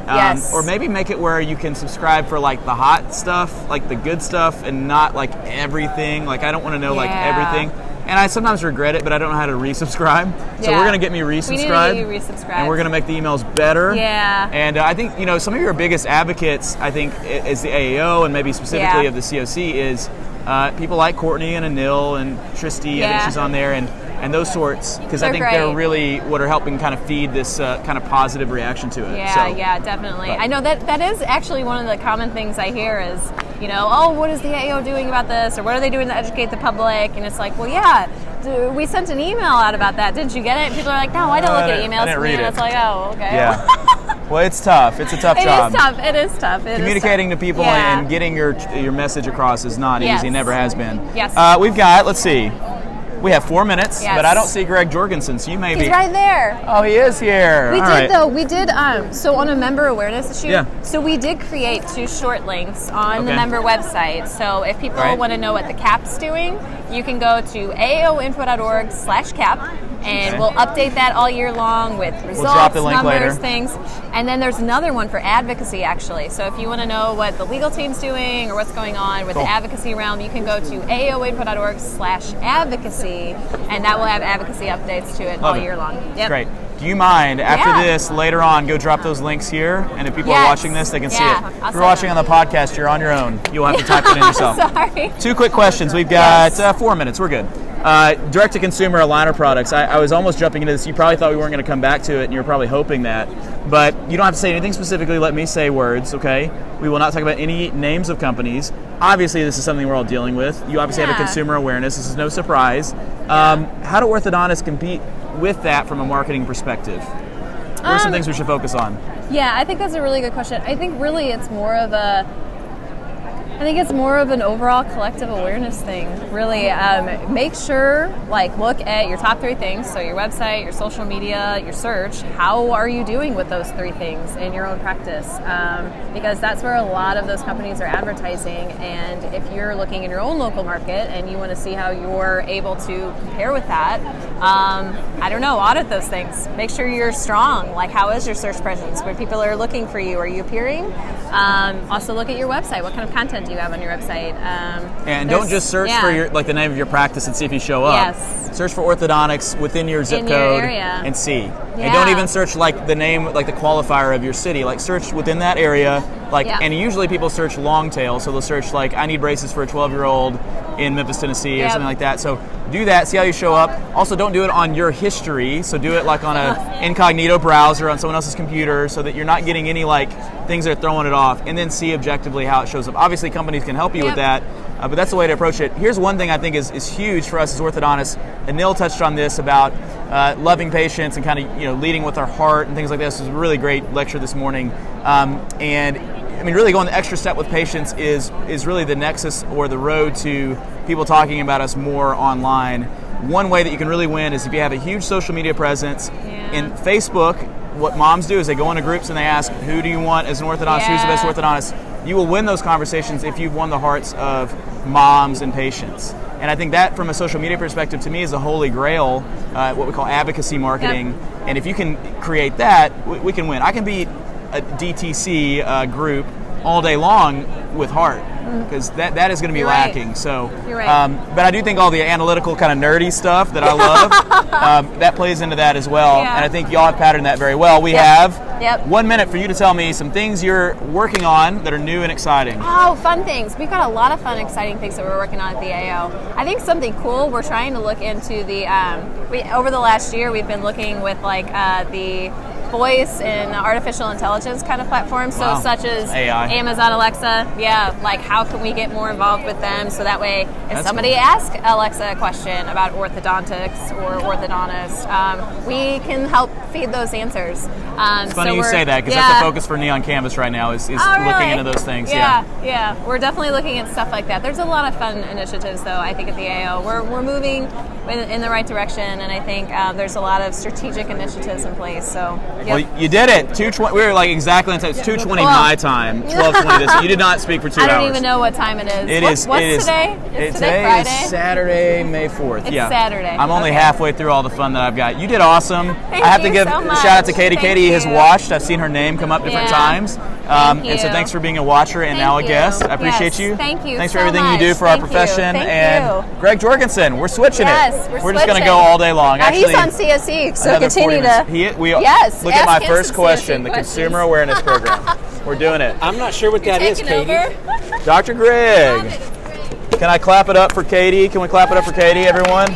or maybe make it where you can subscribe for like the hot stuff, like the good stuff, and not like everything. Like I don't want to know like everything. And I sometimes regret it, but I don't know how to resubscribe. So we're going to get me resubscribed. We need to get you resubscribed. And we're going to make the emails better. Yeah. And I think, some of your biggest advocates, I think, is the AAO, and maybe specifically of the COC, is people like Courtney and Anil and Tristy, I think she's on there, and those sorts, because I think they're really what are helping kind of feed this kind of positive reaction to it. Yeah, definitely. I know that is actually one of the common things I hear is, what is the AAO doing about this, or what are they doing to educate the public? And it's like, we sent an email out about that. Didn't you get it? And people are like, no, I don't look at emails. I didn't read it. It's like, oh, okay. Yeah. Well, it's tough. It's a tough job. It is tough. Communicating to people and getting your message across is not easy. It never has been. Yes. We've got, let's see. We have 4 minutes, yes. but I don't see Greg Jorgensen, so you may be... He's right there. Oh, he is here. We did, so on a member awareness issue, so we did create 2 short links on the member website. So if people want to know what the CAP's doing, you can go to aaoinfo.org/CAP, and we'll update that all year long with results, we'll drop the link numbers, later. Things. And then there's another one for advocacy, actually. So if you want to know what the legal team's doing or what's going on with the advocacy realm, you can go to aaoinfo.org/advocacy, and that will have advocacy updates to it all year long. Yep. Great. Do you mind, after this, later on, go drop those links here, and if people are watching this, they can see it. If you're watching on the podcast, you're on your own. You'll have to type it in yourself. Sorry. 2 quick questions. We've got 4 minutes. We're good. Direct-to-consumer aligner products. I was almost jumping into this. You probably thought we weren't going to come back to it, and you were probably hoping that. But you don't have to say anything specifically. Let me say words, okay? We will not talk about any names of companies. Obviously, this is something we're all dealing with. You obviously have a consumer awareness. This is no surprise. How do orthodontists compete with that from a marketing perspective? What are some things we should focus on? Yeah, I think that's a really good question. I think really it's more of an overall collective awareness thing. Really, make sure, look at your top 3 things. So your website, your social media, your search. How are you doing with those 3 things in your own practice? Because that's where a lot of those companies are advertising. And if you're looking in your own local market and you want to see how you're able to compare with that, audit those things. Make sure you're strong. How is your search presence? Where people are looking for you? Are you appearing? Also look at your website. What kind of content do you have on your website? And don't just search for the name of your practice and see if you show up. Yes. Search for orthodontics within your zip code and see. And don't even search the name, the qualifier of your city. Search within that area. And usually people search long tail, so they'll search I need braces for a 12-year-old in Memphis, Tennessee, or something like that. So do that. See how you show up. Also, don't do it on your history. So do it on a incognito browser on someone else's computer, so that you're not getting any things that are throwing it off. And then see objectively how it shows up. Obviously, companies can help you with that, but that's the way to approach it. Here's one thing I think is huge for us as orthodontists. Anil touched on this about loving patients and kind of leading with our heart and things like this. It was a really great lecture this morning, and really going the extra step with patients is really the nexus or the road to people talking about us more online. One way that you can really win is if you have a huge social media presence. In Facebook, what moms do is they go into groups and they ask, who do you want as an orthodontist? Who's the best orthodontist? You will win those conversations if you've won the hearts of moms and patients. And I think that, from a social media perspective, to me is a holy grail, what we call advocacy marketing. And if you can create that, we can win. I can beat a DTC group all day long with heart, because that is going to be lacking. So, but I do think all the analytical kind of nerdy stuff that I love, that plays into that as well. And I think y'all have patterned that very well. We have 1 minute for you to tell me some things you're working on that are new and exciting. Oh, fun things. We've got a lot of fun, exciting things that we're working on at the AAO. I think something cool, we're trying to look into the, over the last year, we've been looking with the voice and artificial intelligence kind of platforms, so such as AI. Amazon Alexa. Yeah, like how can we get more involved with them so that way if somebody cool. asks Alexa a question about orthodontics or orthodontist, we can help feed those answers. It's funny you say that because that's the focus for Neon Canvas right now is looking into those things. Yeah. We're definitely looking at stuff like that. There's a lot of fun initiatives, though, I think, at the AAO. We're moving in the right direction, and I think there's a lot of strategic initiatives in place. So, Well, you did it. 2:20. We were like exactly on time. It's 2:20 my time. 12:20 this. You did not speak for 2 hours. I don't even know what time it is. What's today? Is today Friday? Is Saturday, May 4th. It's Saturday. I'm only halfway through all the fun that I've got. You did awesome. Thank I have to you give so a much. shout out to Katie. Thank Katie has you. watched. I've seen her name come up different times. And so thanks for being a watcher and now a guest. I appreciate you. Thank you. Thanks for so everything much. you do for our profession. Thank and you. Greg Jorgensen, we're switching Yes, it. we're just going to switching. go all day long. He's on CSE, so another continue 40 to. minutes. Yes, Look at ask my him first some question, CSE the questions. Consumer Awareness Program. We're doing it. I'm not sure what that is, Taking Katie. over. Dr. Greg. Can I clap it up for Katie? Can we clap it up for Katie, everyone?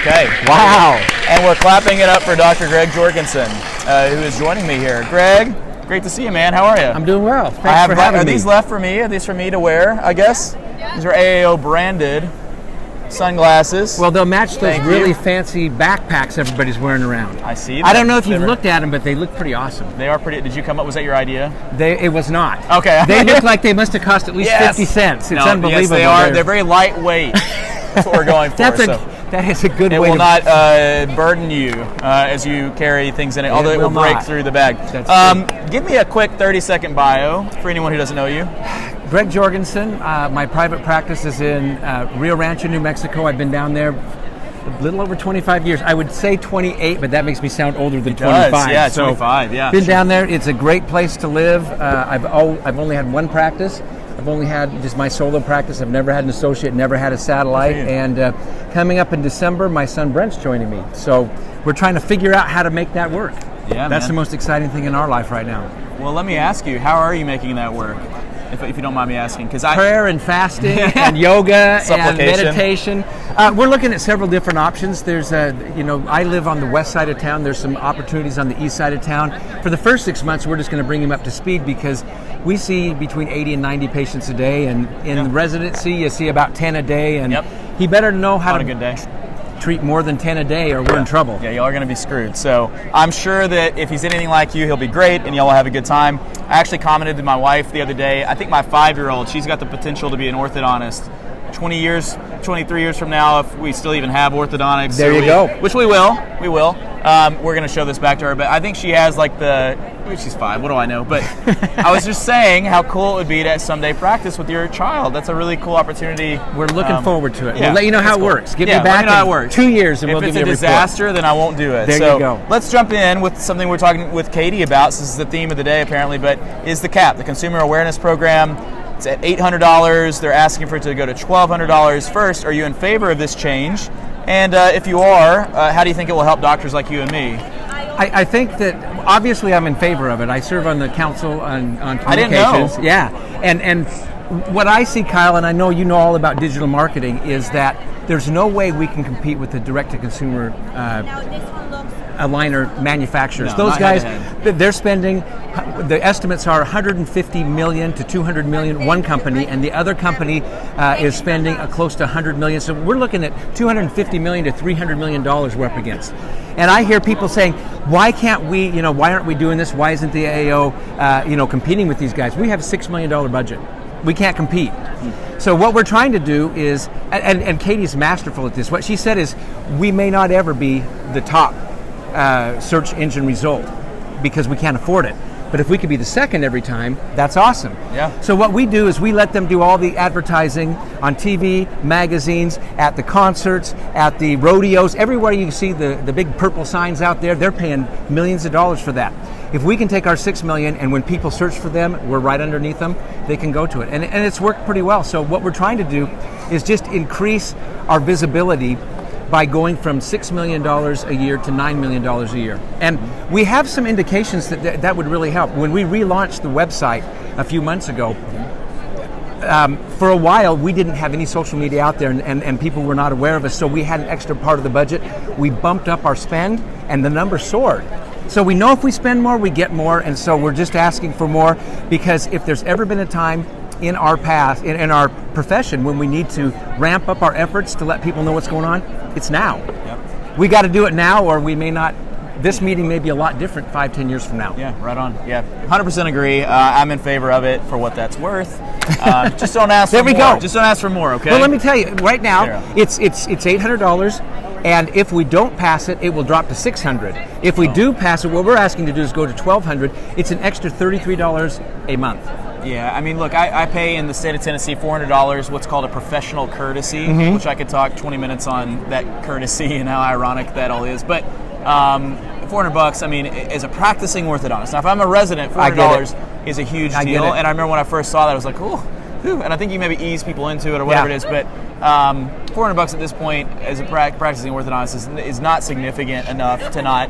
Okay. Wow. And we're clapping it up for Dr. Greg Jorgensen, who is joining me here. Greg, great to see you, man. How are you? I'm doing well. Thanks for having Are me. these left for me? Are these for me to wear, I guess? These are AAO branded sunglasses. Well, they'll match those Thank really you. fancy backpacks everybody's wearing around. I see I don't know if them. you've looked at them, but they look pretty awesome. They are pretty. Did you come up? Was that your idea? It was not. Okay. They look like they must have cost at least 50 cents. It's unbelievable. Yes, they are. They're very lightlight. That's what we're going for. That is a good It way will to... not burden you as you carry things in it, although it will break not. through the bag. Give me a quick 30-second bio for anyone who doesn't know you. Greg Jorgensen, my private practice is in Rio Rancho, New Mexico. I've been down there a little over 25 years. I would say 28, but that makes me sound older than 25. Yeah, so 25, yeah. Been down there. It's a great place to live. I've only had one practice. I've only had just my solo practice. I've never had an associate, never had a satellite. And coming up in December, my son Brent's joining me. So we're trying to figure out how to make that work. Yeah, That's the most exciting thing in our life right now. Well, let me ask you, how are you making that work? If you don't mind me asking, because Prayer and fasting and yoga and Supplication. meditation. We're looking at several different options. There's I live on the west side of town. There's some opportunities on the east side of town. For the first 6 months, we're just going to bring him up to speed because we see between 80 and 90 patients a day, and in the residency, you see about 10 a day, and he better know how on to a good day. treat more than 10 a day or we're in trouble. Yeah, y'all are going to be screwed. So I'm sure that if he's anything like you, he'll be great and y'all will have a good time. I actually commented to my wife the other day, I think my 5-year-old, she's got the potential to be an orthodontist 23 years from now, if we still even have orthodontics. There you go. Which we will. We're going to show this back to her, but I think she has she's 5, what do I know? But I was just saying how cool it would be to someday practice with your child. That's a really cool opportunity. We're looking forward to it. Yeah, we'll let you know how it cool. works. Give me let back me know how it in works. 2 years and we'll give you a report. If it's a disaster, then I won't do it. There you go. Let's jump in with something we're talking with Katie about. This is the theme of the day apparently, but is the CAP, the Consumer Awareness Program. It's at $800. They're asking for it to go to $1,200. First, are you in favor of this change? And if you are, how do you think it will help doctors like you and me? I think that obviously I'm in favor of it. I serve on the council on communications. I didn't know. Yeah, and what I see, Kyle, and I know you know all about digital marketing, is that there's no way we can compete with the direct-to-consumer aligner manufacturers. No, those guys, head-to-head. they're spending, the estimates are $150 million to $200 million, one company, and the other company is spending close to $100 million. So we're looking at $250 million to $300 million we're up against. And I hear people saying, why can't we, why aren't we doing this? Why isn't the AAO, competing with these guys? We have a $6 million budget. We can't compete. So what we're trying to do is, and Katie's masterful at this, what she said is, we may not ever be the top search engine result because we can't afford it. But if we could be the second every time, that's awesome. Yeah. So what we do is we let them do all the advertising on TV, magazines, at the concerts, at the rodeos, everywhere you see the big purple signs out there, they're paying millions of dollars for that. If we can take our $6 million and when people search for them, we're right underneath them, they can go to it. And it's worked pretty well. So what we're trying to do is just increase our visibility by going from $6 million a year to $9 million a year. And we have some indications that would really help. When we relaunched the website a few months ago, for a while, we didn't have any social media out there, and people were not aware of us, so we had an extra part of the budget. We bumped up our spend, and the number soared. So we know if we spend more, we get more, and so we're just asking for more, because if there's ever been a time in our past, in our profession, when we need to ramp up our efforts to let people know what's going on, it's now. Yep. We got to do it now, or we may not. This meeting may be a lot different 5-10 years from now. Yeah, right on. Yeah, 100% agree. I'm in favor of it for what that's worth. Just don't ask for more. There we go. Just don't ask for more, okay? Well, let me tell you, right now, it's $800, and if we don't pass it, it will drop to $600. If we do pass it, what we're asking to do is go to $1,200. It's an extra $33 a month. Yeah, I mean, look, I pay in the state of Tennessee $400, what's called a professional courtesy, which I could talk 20 minutes on that courtesy and how ironic that all is. But $400, I mean, as a practicing orthodontist. Now, if I'm a resident, $400 is a huge deal. And I remember when I first saw that, I was like, oh, and I think you maybe ease people into it or whatever it is. But $400 at this point as a practicing orthodontist is not significant enough to not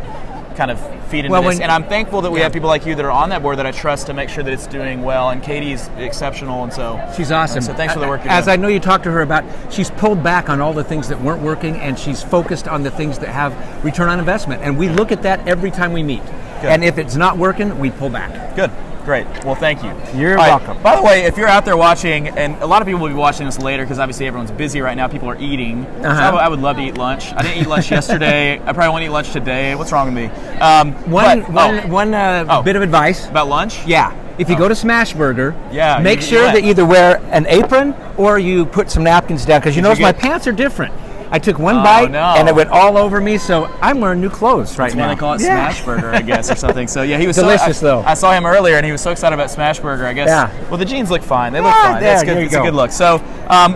kind of feed into this. And I'm thankful that we have people like you that are on that board that I trust to make sure that it's doing well. And Katie's exceptional, and so she's awesome. So thanks for the work you're doing. As I know you talked to her about, she's pulled back on all the things that weren't working, and she's focused on the things that have return on investment. And we look at that every time we meet. Good. And if it's not working, we pull back. Good. Great. Well, thank you. You're welcome. By the way, if you're out there watching, and a lot of people will be watching this later because obviously everyone's busy right now, people are eating. So I would love to eat lunch. I didn't eat lunch yesterday. I probably won't eat lunch today. What's wrong with me? One bit of advice. About lunch? Yeah. If you go to Smashburger, make sure that you either wear an apron or you put some napkins down, because you notice my pants are different. I took one bite and it went all over me, so I'm wearing new clothes right now. That's why they call it Smashburger, I guess, or something. So yeah, he was delicious though. I saw him earlier and he was so excited about Smashburger, I guess. Yeah. Well, the jeans look fine. They look fine. That's good. It's a good look. So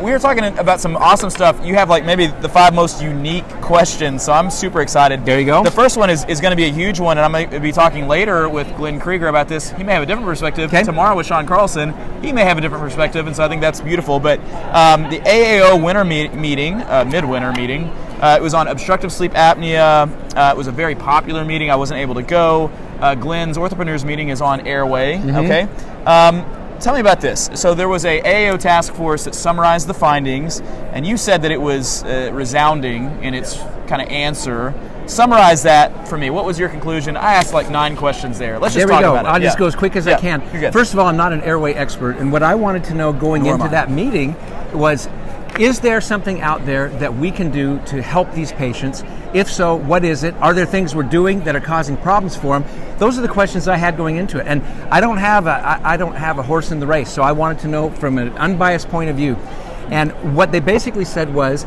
we were talking about some awesome stuff. You have like maybe the 5 most unique questions, so I'm super excited. There you go. The first one is going to be a huge one, and I'm going to be talking later with Glenn Krieger about this. He may have a different perspective. Okay. Tomorrow with Sean Carlson, he may have a different perspective, and so I think that's beautiful. But the AAO Winter Meeting, Midwinter Meeting, it was on obstructive sleep apnea. It was a very popular meeting. I wasn't able to go. Glenn's Orthopreneurs meeting is on Airway. Okay. Tell me about this. So there was a AAO task force that summarized the findings, and you said that it was resounding in its kind of answer. Summarize that for me. What was your conclusion? I asked like 9 questions there. Let's just talk about it. I'll just go as quick as I can. First of all, I'm not an airway expert, and what I wanted to know going into that meeting was, is there something out there that we can do to help these patients? If so, what is it? Are there things we're doing that are causing problems for them? Those are the questions I had going into it. And I don't have a horse in the race, so I wanted to know from an unbiased point of view. And what they basically said was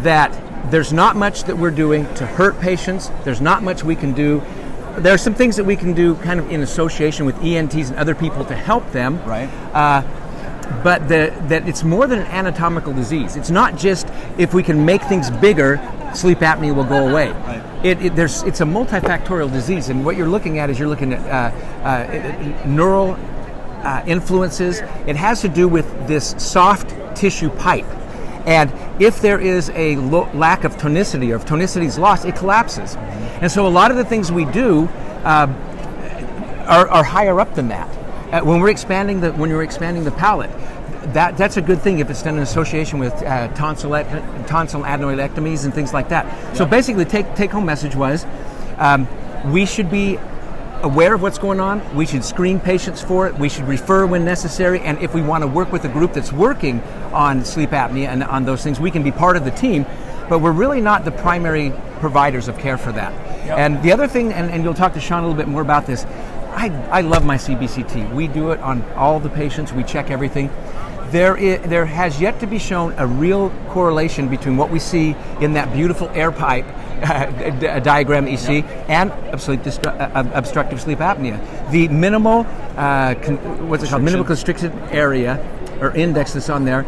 that there's not much that we're doing to hurt patients. There's not much we can do. There are some things that we can do kind of in association with ENTs and other people to help them. Right. But that it's more than an anatomical disease. It's not just if we can make things bigger, sleep apnea will go away. Right. It's a multifactorial disease, and what you're looking at is neural influences. It has to do with this soft tissue pipe. And if there is a lack of tonicity, or if tonicity is lost, it collapses. And so a lot of the things we do are higher up than that. When you're expanding the palate, that's a good thing if it's done in association with tonsil adenoidectomies and things like that. Yep. So basically, take-home message was, we should be aware of what's going on. We should screen patients for it. We should refer when necessary. And if we want to work with a group that's working on sleep apnea and on those things, we can be part of the team. But we're really not the primary providers of care for that. Yep. And the other thing, and you'll talk to Sean a little bit more about this, I love my CBCT. We do it on all the patients. We check everything. There has yet to be shown a real correlation between what we see in that beautiful air pipe diagram that you see and obstructive sleep apnea. The minimal, minimal constricted area or index that's on there,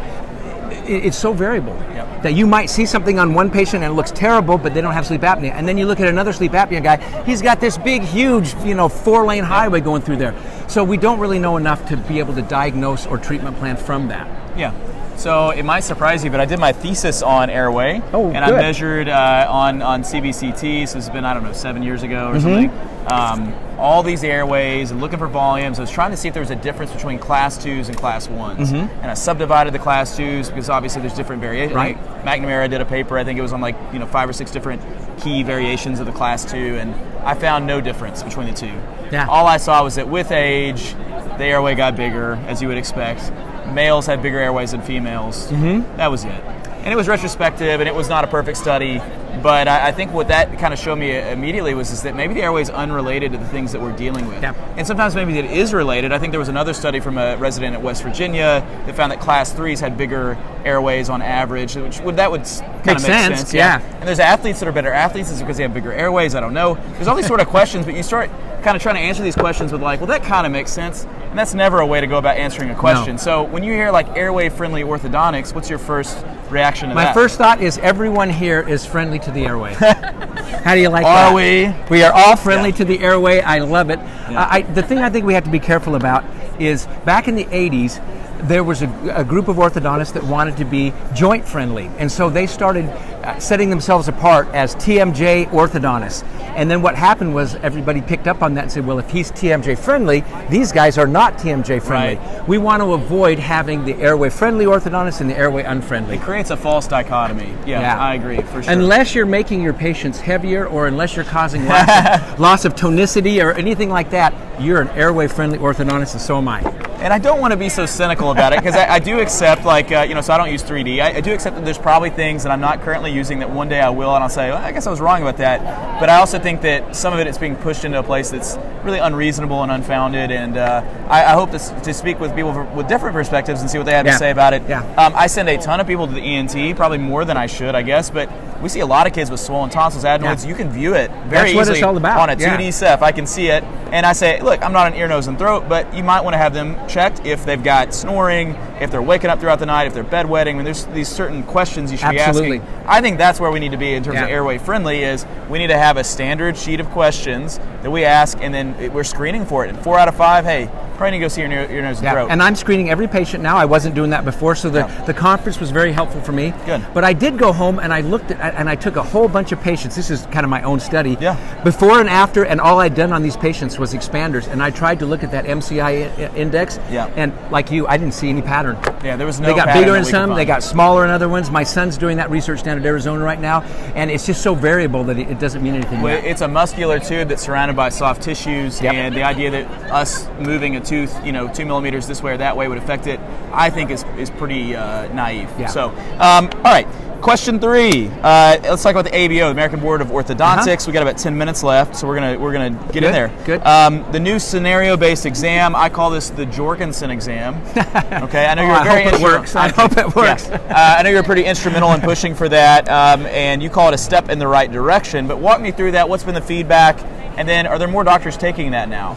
it's so variable that you might see something on one patient and it looks terrible, but they don't have sleep apnea. And then you look at another sleep apnea guy, he's got this big, huge, 4-lane highway going through there. So we don't really know enough to be able to diagnose or treatment plan from that. Yeah. So it might surprise you, but I did my thesis on airway, and I measured on CBCT. So it's been 7 years ago or something. all these airways and looking for volumes. I was trying to see if there was a difference between class 2s and class 1s. And I subdivided the class 2s because obviously there's different variations. Right. McNamara did a paper, I think it was on 5 or 6 different key variations of the class 2, and I found no difference between the two. Yeah. All I saw was that with age, the airway got bigger, as you would expect. Males had bigger airways than females. That was it. And it was retrospective, and it was not a perfect study, but I think what that kind of showed me immediately was that maybe the airway is unrelated to the things that we're dealing with. Yeah. And sometimes maybe it is related. I think there was another study from a resident at West Virginia that found that class 3s had bigger airways on average, which would kind of make sense. Yeah. And there's athletes that are better athletes. Is it because they have bigger airways? I don't know. There's all these sort of questions, but you start kind of trying to answer these questions with well, that kind of makes sense. And that's never a way to go about answering a question. No. So when you hear airway-friendly orthodontics, what's your first reaction to that? My first thought is everyone here is friendly to the airway. How do you like that? Are we? We are all friendly to the airway. I love it. Yeah. The thing I think we have to be careful about is back in the 80s, there was a group of orthodontists that wanted to be joint friendly, and so they started setting themselves apart as TMJ orthodontists. And then what happened was everybody picked up on that and said, well, if he's TMJ friendly, these guys are not TMJ friendly. Right. We want to avoid having the airway friendly orthodontists and the airway unfriendly. It creates a false dichotomy. Yeah, I agree, for sure. Unless you're making your patients heavier, or unless you're causing loss of tonicity or anything like that, you're an airway friendly orthodontist, and so am I. And I don't want to be so cynical about it, because I do accept, so I don't use 3D. I do accept that there's probably things that I'm not currently using that one day I will, and I'll say, well, I guess I was wrong about that. But I also think that some of it's being pushed into a place that's really unreasonable and unfounded, and I hope to speak with people with different perspectives and see what they have to say about it. Yeah. I send a ton of people to the ENT, probably more than I should, I guess, but we see a lot of kids with swollen tonsils, adenoids. You can view it very That's what easily it's all about. on a 2D Ceph. I can see it, and I say, look, I'm not an ear, nose, and throat, but you might want to have them checked if they've got snoring, if they're waking up throughout the night, if they're bedwetting. I mean, there's these certain questions you should be asking. I think that's where we need to be in terms of airway friendly. Is we need to have a standard sheet of questions that we ask, and then we're screening for it. And 4 out of 5, hey, probably need to go see your nose and throat. And I'm screening every patient now. I wasn't doing that before, so the conference was very helpful for me. Good. But I did go home and I looked at, and I took a whole bunch of patients. This is kind of my own study. Yeah. Before and after, and all I'd done on these patients was expanders, and I tried to look at that MCI index. Yeah. And like you, I didn't see any pattern. Yeah, there was no They got pattern bigger that in we could some, find. they got smaller in other ones. My son's doing that research down at Arizona right now, and it's just so variable that it doesn't mean anything Well, yet. it's a muscular tube that's surrounded by soft tissues, Yep. and the idea that us moving a tooth, 2 millimeters this way or that way would affect it, I think is pretty naive. Yeah. So, all right. Question 3. Let's talk about the ABO, the American Board of Orthodontics. We got about 10 minutes left, so we're gonna get in there. Good. The new scenario-based exam. I call this the Jorgensen exam. Okay. I know you're I very hope it works. I hope it works. Yeah. I know you're pretty instrumental in pushing for that, and you call it a step in the right direction. But walk me through that. What's been the feedback? And then, are there more doctors taking that now?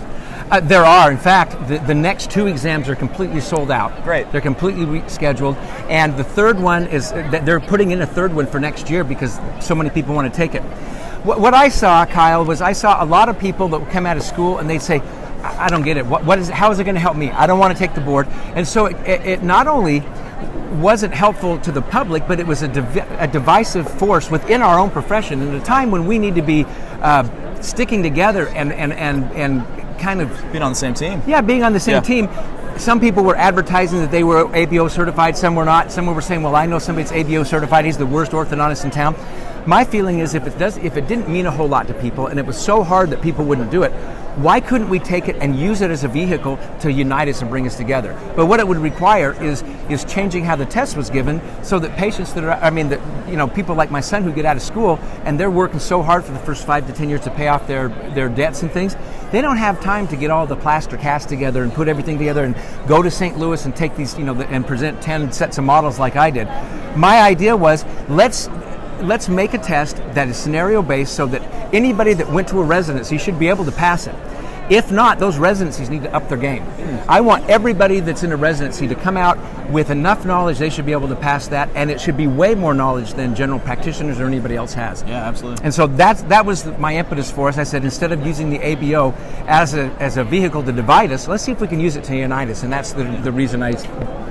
There are. In fact, the next 2 exams are completely sold out. Great. They're completely rescheduled. And the third one is, they're putting in a third one for next year because so many people want to take it. What I saw, Kyle, was I saw a lot of people that would come out of school and they'd say, I don't get it. What is it? How is it going to help me? I don't want to take the board. And so it not only wasn't helpful to the public, but it was a divisive force within our own profession at a time when we need to be sticking together and kind of Being on the same team. Yeah, being on the same Yeah. team. Some people were advertising that they were ABO certified, some were not. Some were saying, well, I know somebody that's ABO certified, he's the worst orthodontist in town. My feeling is if it didn't mean a whole lot to people and it was so hard that people wouldn't do it, why couldn't we take it and use it as a vehicle to unite us and bring us together? But what it would require is changing how the test was given so that patients people like my son who get out of school and they're working so hard for the first 5 to 10 years to pay off their debts and things, they don't have time to get all the plaster cast together and put everything together and go to St. Louis and take these, and present 10 sets of models like I did. My idea was let's make a test that is scenario-based so that anybody that went to a residency should be able to pass it. If not, those residencies need to up their game. I want everybody that's in a residency to come out with enough knowledge they should be able to pass that, and it should be way more knowledge than general practitioners or anybody else has. Yeah, absolutely. And so that was my impetus for us. I said, instead of using the ABO as a vehicle to divide us, let's see if we can use it to unite us, and that's the reason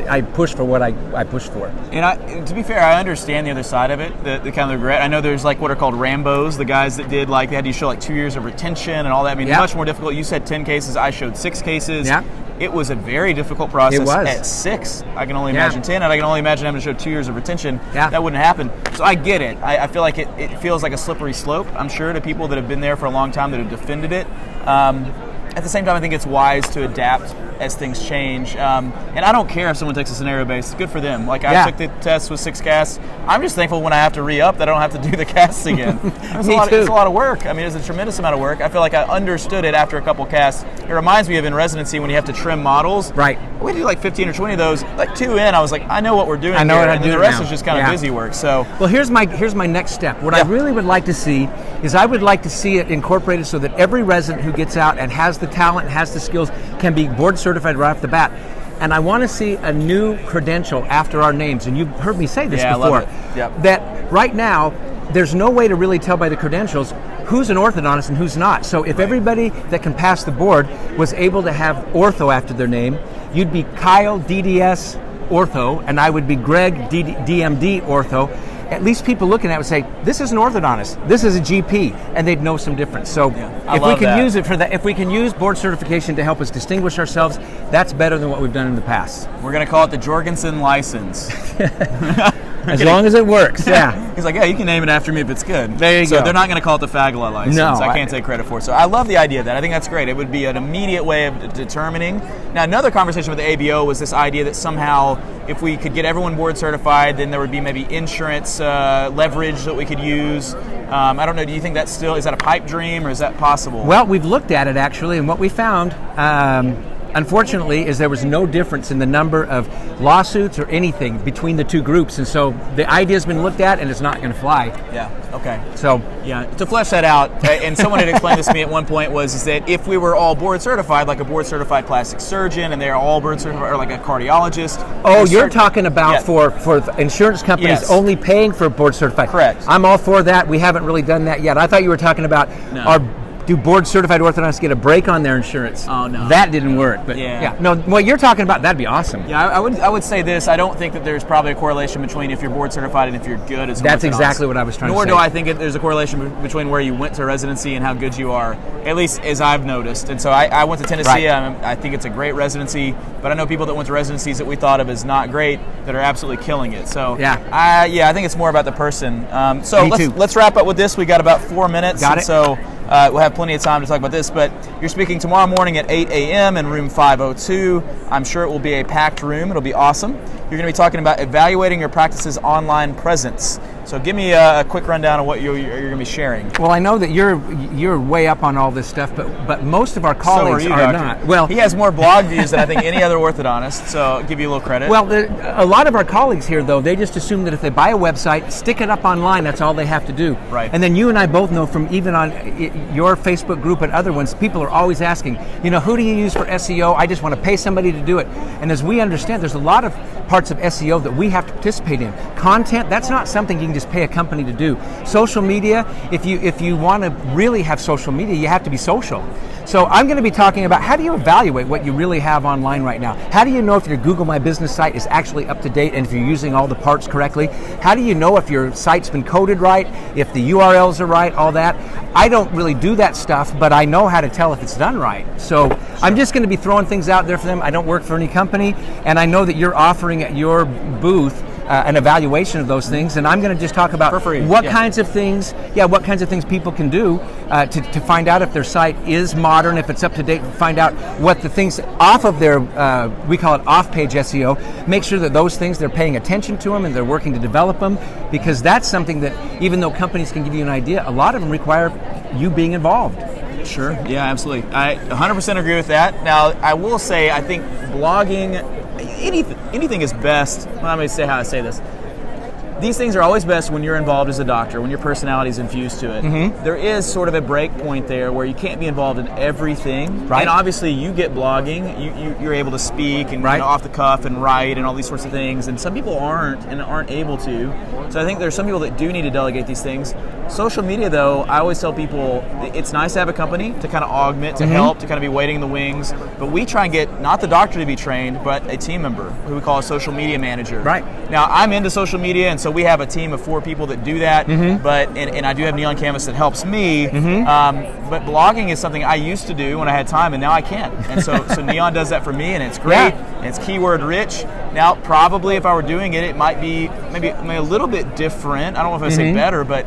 I push for what I push for. And to be fair, I understand the other side of it, the kind of regret. I know there's like what are called Rambos, the guys that did like, they had to show like 2 years of retention and all that. I mean, much more difficult. You said 10 cases, I showed 6 cases. Yeah. It was a very difficult process. It was. At 6, I can only imagine 10, and I can only imagine having to show 2 years of retention. Yeah. That wouldn't happen. So I get it. I feel like it feels like a slippery slope, I'm sure, to people that have been there for a long time, that have defended it. At the same time, I think it's wise to adapt as things change. And I don't care if someone takes a scenario-based. Good for them. Like, I took the test with 6 casts. I'm just thankful when I have to re-up that I don't have to do the casts again. It's a lot of work. I mean, it's a tremendous amount of work. I feel like I understood it after a couple casts. It reminds me of in residency when you have to trim models. Right. We do like 15 or 20 of those. Like 2 in, I was like, I know what we're doing I know here. what I And do then the rest now. is just kind of busy work. So, well, here's my next step. What I really would like to see is I would like to see it incorporated so that every resident who gets out and has the talent, has the skills, can be board certified right off the bat. And I want to see a new credential after our names. And you've heard me say this before. I love it. Yep. That right now, there's no way to really tell by the credentials who's an orthodontist and who's not. So if everybody that can pass the board was able to have ortho after their name, you'd be Kyle DDS Ortho, and I would be Greg DMD Ortho. At least people looking at it would say, this is an orthodontist, this is a GP, and they'd know some difference. So if we can use it for that, if we can use board certification to help us distinguish ourselves, that's better than what we've done in the past. we're going to call it the Jorgensen license. As long as it works, yeah. He's like, yeah, you can name it after me if it's good. There you so go. they're not going to call it the Fagala license. No, I can't take credit for it. So I love the idea of that. I think that's great. It would be an immediate way of determining. Now, another conversation with the ABO was this idea that somehow if we could get everyone board certified, then there would be maybe insurance leverage that we could use. I don't know, do you think that's still, is that a pipe dream or is that possible? Well, we've looked at it actually, and what we found, unfortunately, is there was no difference in the number of lawsuits or anything between the two groups, and so the idea's been looked at and it's not going to fly. Yeah, okay. So, yeah, to flesh that out, and someone had explained this to me at one point, is that if we were all board certified, like a board certified plastic surgeon, and they're all board certified, or like a cardiologist. oh, you're talking about for insurance companies only paying for board certified. Correct. I'm all for that. We haven't really done that yet. I thought you were talking about do board certified orthodontists get a break on their insurance? Oh, no. That didn't work. But no, what you're talking about, that'd be awesome. Yeah, I would say this. I don't think that there's probably a correlation between if you're board certified and if you're good as an That's orthodontist. exactly what I was trying to say. Nor do I think there's a correlation between where you went to residency and how good you are, at least as I've noticed. And so I went to Tennessee. Right. I think it's a great residency, but I know people that went to residencies that we thought of as not great that are absolutely killing it. So I think it's more about the person. So let's wrap up with this. We got about 4 minutes. Got it. So we'll have plenty of time to talk about this, but you're speaking tomorrow morning at 8 a.m. in room 502. I'm sure it will be a packed room. It'll be awesome. You're going to be talking about evaluating your practice's online presence. So give me a quick rundown of what you're going to be sharing. Well, I know that you're way up on all this stuff, but most of our colleagues so are Doctor. not. Well, he has more blog views than I think any other orthodontist, so I'll give you a little credit. Well, a lot of our colleagues here, though, they just assume that if they buy a website, stick it up online, that's all they have to do. Right. And then you and I both know from even on your Facebook group and other ones, people are always asking, who do you use for SEO? I just want to pay somebody to do it. And as we understand, there's a lot of parts of SEO that we have to participate in. Content, that's not something you can just pay a company to do. Social media, if you want to really have social media, you have to be social. So I'm going to be talking about how do you evaluate what you really have online right now? How do you know if your Google My Business site is actually up to date and if you're using all the parts correctly? How do you know if your site's been coded right, if the URLs are right, all that? I don't really do that stuff, but I know how to tell if it's done right. So I'm just going to be throwing things out there for them. I don't work for any company, and I know that you're offering at your booth an evaluation of those things, and I'm going to just talk about what kinds of things people can do to find out if their site is modern, if it's up to date, find out what the things off of their, we call it off-page SEO, make sure that those things, they're paying attention to them and they're working to develop them, because that's something that even though companies can give you an idea, a lot of them require you being involved. Sure, yeah, absolutely. I 100% agree with that. Now, I will say, I think blogging, anything is best. Well, let me say how I say this. these things are always best when you're involved as a doctor, when your personality is infused to it. There is sort of a break point there where you can't be involved in everything. Right. And obviously you get blogging, you're able to speak and off the cuff and write and all these sorts of things, and some people aren't able to. So I think there's some people that do need to delegate these things. Social media, though, I always tell people it's nice to have a company to kind of augment, to help, to kind of be waiting in the wings, but we try and get not the doctor to be trained, but a team member who we call a social media manager. Right. Now, I'm into social media, and so we have a team of 4 people that do that, but and I do have Neon Canvas that helps me, but blogging is something I used to do when I had time, and now I can't. And so Neon does that for me, and it's great, and it's keyword rich. Now, probably if I were doing it, it might be maybe a little bit different. I don't know if I say better, but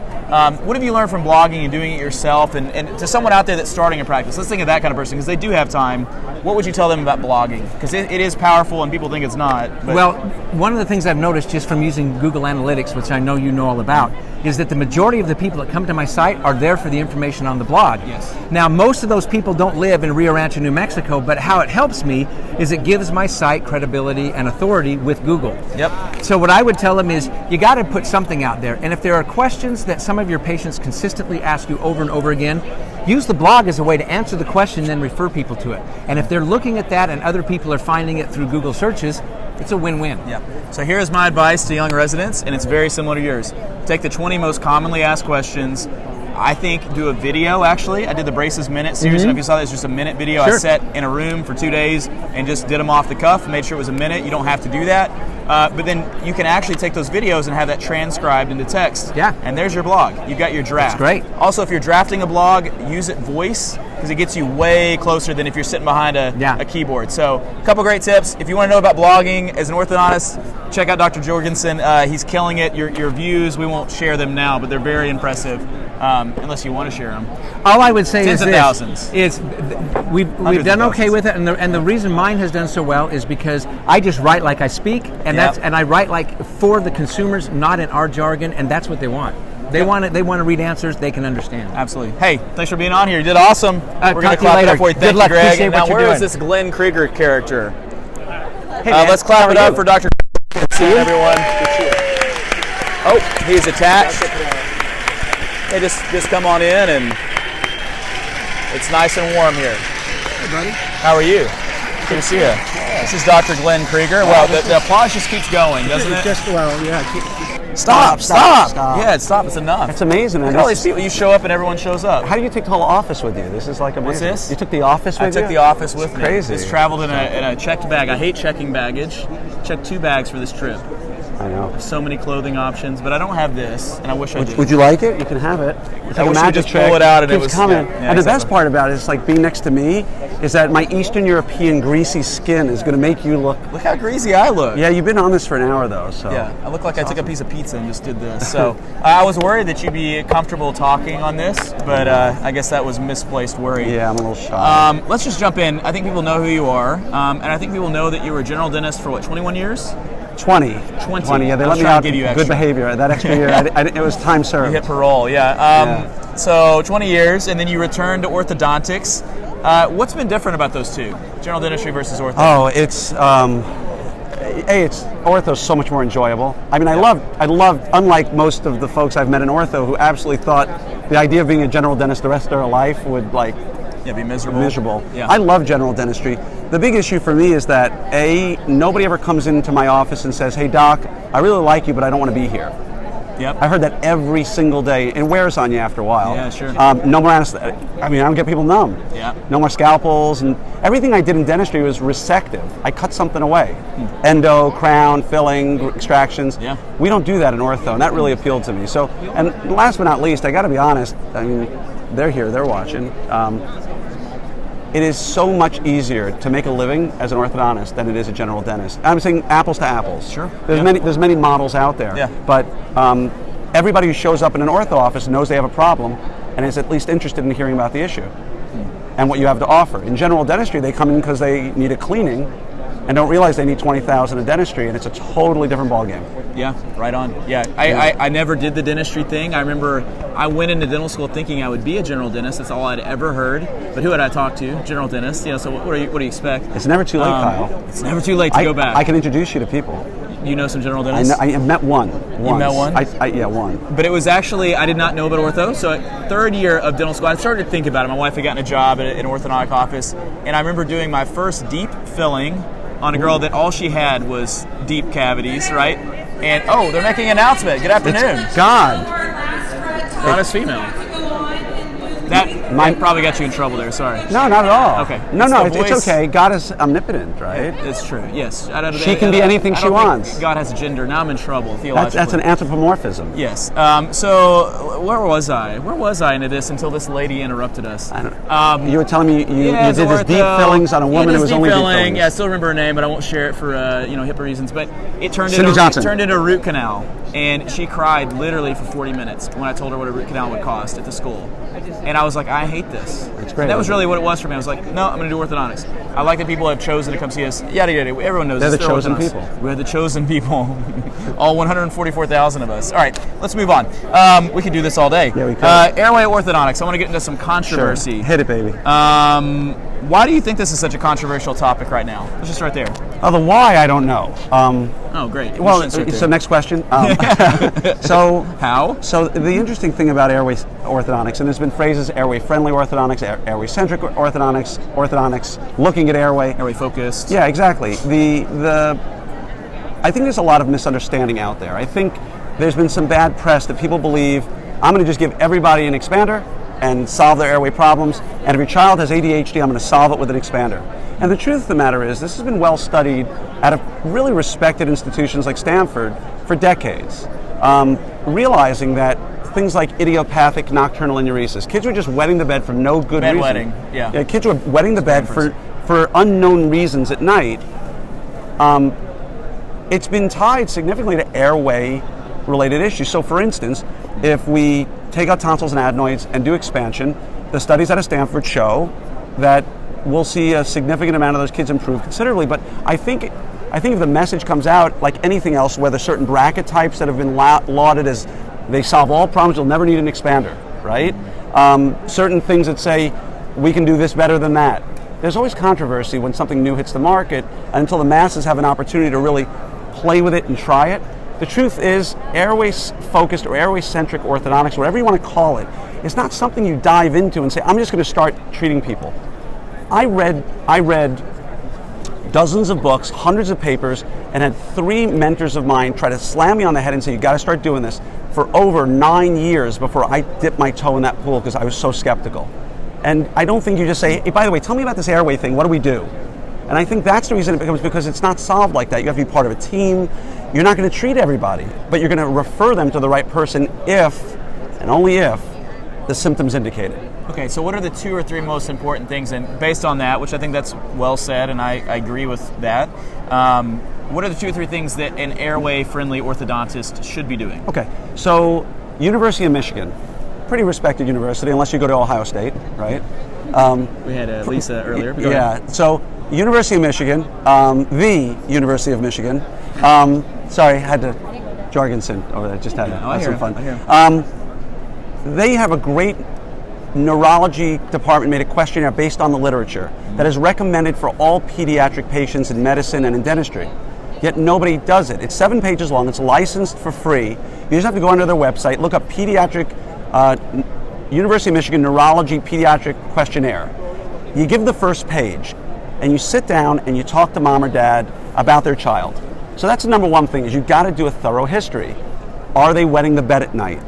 what have you learned from blogging and doing it yourself? And to someone out there that's starting a practice, let's think of that kind of person, because they do have time. What would you tell them about blogging? Because it is powerful, and people think it's not. But. Well, one of the things I've noticed just from using Google Analytics, which I know you know all about, is that the majority of the people that come to my site are there for the information on the blog. Yes. Now, most of those people don't live in Rio Rancho, New Mexico, but how it helps me is it gives my site credibility and authority with Google. Yep. So what I would tell them is you got to put something out there, and if there are questions that some of your patients consistently ask you over and over again, use the blog as a way to answer the question, then refer people to it. And if they're looking at that and other people are finding it through Google searches, it's a win-win. Yeah. So here's my advice to young residents, and it's very similar to yours. Take the 20 most commonly asked questions. I think do a video, actually. I did the Braces Minute series, and if you saw that, it's just a minute video. Sure. I sat in a room for 2 days and just did them off the cuff, made sure it was a minute. You don't have to do that. But then you can actually take those videos and have that transcribed into text. Yeah. And there's your blog. You've got your draft. That's great. Also, if you're drafting a blog, use it voice, because it gets you way closer than if you're sitting behind a keyboard. So a couple great tips. If you want to know about blogging as an orthodontist, check out Dr. Jorgensen. He's killing it. Your views, we won't share them now, but they're very impressive, unless you want to share them. All I would say Tens is of this, thousands. We've done okay with it, and the reason mine has done so well is because I just write like I speak, and I write like for the consumers, not in our jargon, and that's what they want. They want it. They want to read answers they can understand. Absolutely. Hey, thanks for being on here. You did awesome. We're going to clap it up for you. Thank you, Greg. Appreciate Now, what you're where doing. is this Glenn Krieger character? Hey, man, let's clap how it are up you? for Dr. See everyone. Oh, he's attached. Hey, just come on in, and it's nice and warm here. Hey, buddy. How are you? Good to see you. This is Dr. Glenn Krieger. Well, the applause just keeps going, doesn't it? Stop. Yeah, stop. It's enough. That's amazing. Look at all these people. You show up and everyone shows up. How do you take the whole office with you? This is like amazing. What's this? You took the office with you? I took the office with me. Crazy. This traveled in a checked bag. I hate checking baggage. Checked 2 bags for this trip. I know. So many clothing options, but I don't have this, and I wish I did. Would you like it? You can have it. It's I like wish a you magic just trick. pull it out and it Keeps was coming. yeah, And the best exactly. part about it is like being next to me is that my Eastern European greasy skin is going to make you look. Look how greasy I look. Yeah, you've been on this for an hour though, so. Yeah, I look like I took a piece of pizza and just did this. So I was worried that you'd be comfortable talking on this, but I guess that was misplaced worry. Yeah, I'm a little shy. Let's just jump in. I think people know who you are, and I think people know that you were a general dentist for 21 years? 20. 20. Yeah, they I let was me trying out. to give you Good extra. behavior. That extra year, it was time You served. hit parole, yeah. So 20 years, and then you returned to orthodontics. What's been different about those two? General dentistry versus ortho? Oh, it's ortho's so much more enjoyable. I mean, I loved, unlike most of the folks I've met in ortho who absolutely thought the idea of being a general dentist the rest of their life would Be miserable. Yeah. I love general dentistry. The big issue for me is that nobody ever comes into my office and says, "Hey doc, I really like you, but I don't want to be here." Yep. I heard that every single day. It wears on you after a while. Yeah, sure. No more anesthetic. I mean, I don't get people numb. Yeah. No more scalpels, and everything I did in dentistry was resective. I cut something away. Endo, crown, filling, extractions. Yeah. We don't do that in ortho, and that really appealed to me. So, and last but not least, I got to be honest. I mean, they're here, they're watching. It is so much easier to make a living as an orthodontist than it is a general dentist. I'm saying apples to apples. Sure. There's many models out there. Yeah. But everybody who shows up in an ortho office knows they have a problem and is at least interested in hearing about the issue and what you have to offer. In general dentistry, they come in because they need a cleaning and don't realize they need $20,000 in dentistry, and it's a totally different ballgame. Yeah, right on. Yeah, I never did the dentistry thing. I remember I went into dental school thinking I would be a general dentist. That's all I'd ever heard. But who had I talked to? General dentist. So what do you expect? It's never too late, Kyle. It's never too late to go back. I can introduce you to people. You know some general dentists? I met one. You met one? Yeah, one. But it was actually, I did not know about ortho. So at third year of dental school, I started to think about it. My wife had gotten a job at an orthodontic office, and I remember doing my first deep filling on a girl that all she had was deep cavities, right? And, oh, they're making an announcement. Good afternoon. It's God. Not as female. That probably got you in trouble there, sorry. No, not at all. Okay. No, it's okay. God is omnipotent, right? It's true, yes. She can be anything she wants. God has a gender. Now I'm in trouble, theologically. That's an anthropomorphism. Yes. So where was I? Where was I into this until this lady interrupted us? I don't know. You were telling me you did this deep fillings on a woman who was only deep fillings. Yeah, I still remember her name, but I won't share it for HIPAA reasons. But it turned into a root canal, and she cried literally for 40 minutes when I told her what a root canal would cost at the school. And I was like, I hate this. It's great. And that was really what it was for me. I was like, no, I'm going to do orthodontics. I like that people have chosen to come see us. Yada, yada. Everyone knows they're this. the chosen people. We're the chosen people. All 144,000 of us. All right, let's move on. We could do this all day. Yeah, we could. Airway Orthodontics. I want to get into some controversy. Sure. Hit it, baby. Why do you think this is such a controversial topic right now? Let's just start there. Oh, the why, I don't know. Oh, great. Well, so next question. So how? So the interesting thing about airway orthodontics, and there's been phrases: airway-friendly orthodontics, airway-centric orthodontics, orthodontics looking at airway. Airway-focused. Yeah, exactly. I think there's a lot of misunderstanding out there. I think there's been some bad press that people believe I'm going to just give everybody an expander and solve their airway problems, and if your child has ADHD, I'm going to solve it with an expander. And the truth of the matter is, this has been well studied at really respected institutions like Stanford for decades, realizing that things like idiopathic nocturnal enuresis, kids were just wetting the bed for no good reason. Wetting, yeah. Kids were wetting the bed for unknown reasons at night. It's been tied significantly to airway-related issues. So, for instance, if we take out tonsils and adenoids and do expansion, the studies out of Stanford show that we'll see a significant amount of those kids improve considerably. But I think if the message comes out, like anything else, whether certain bracket types that have been lauded as they solve all problems, you'll never need an expander, right? Certain things that say we can do this better than that. There's always controversy when something new hits the market until the masses have an opportunity to really play with it and try it. The truth is, airway-focused or airway-centric orthodontics, whatever you want to call it, is not something you dive into and say, I'm just going to start treating people. I read dozens of books, hundreds of papers, and had 3 mentors of mine try to slam me on the head and say, you got to start doing this, for over 9 years before I dipped my toe in that pool because I was so skeptical. And I don't think you just say, hey, by the way, tell me about this airway thing, what do we do? And I think that's the reason it becomes, because it's not solved like that. You have to be part of a team. You're not going to treat everybody, but you're going to refer them to the right person if, and only if, the symptoms indicate it. Okay, so what are the 2 or 3 most important things, and based on that, which I think that's well said, and I agree with that, what are the 2 or 3 things that an airway-friendly orthodontist should be doing? Okay, so University of Michigan, pretty respected university, unless you go to Ohio State, right? We had Lisa earlier. Yeah, so University of Michigan, the University of Michigan, sorry, I had to Jorgensen over there, just had some fun. They have a great neurology department, made a questionnaire based on the literature that is recommended for all pediatric patients in medicine and in dentistry. Yet nobody does it. It's 7 pages long. It's licensed for free. You just have to go onto their website, look up pediatric University of Michigan Neurology Pediatric Questionnaire. You give the first page, and you sit down and you talk to mom or dad about their child. So that's the number one thing, is you've got to do a thorough history. Are they wetting the bed at night?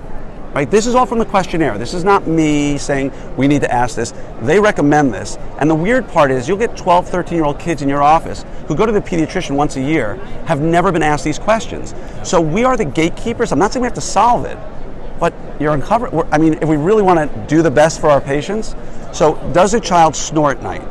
Right? This is all from the questionnaire. This is not me saying we need to ask this. They recommend this. And the weird part is you'll get 12, 13-year-old kids in your office who go to the pediatrician once a year, have never been asked these questions. So we are the gatekeepers. I'm not saying we have to solve it, but you're uncovered. I mean, if we really want to do the best for our patients, so does a child snore at night?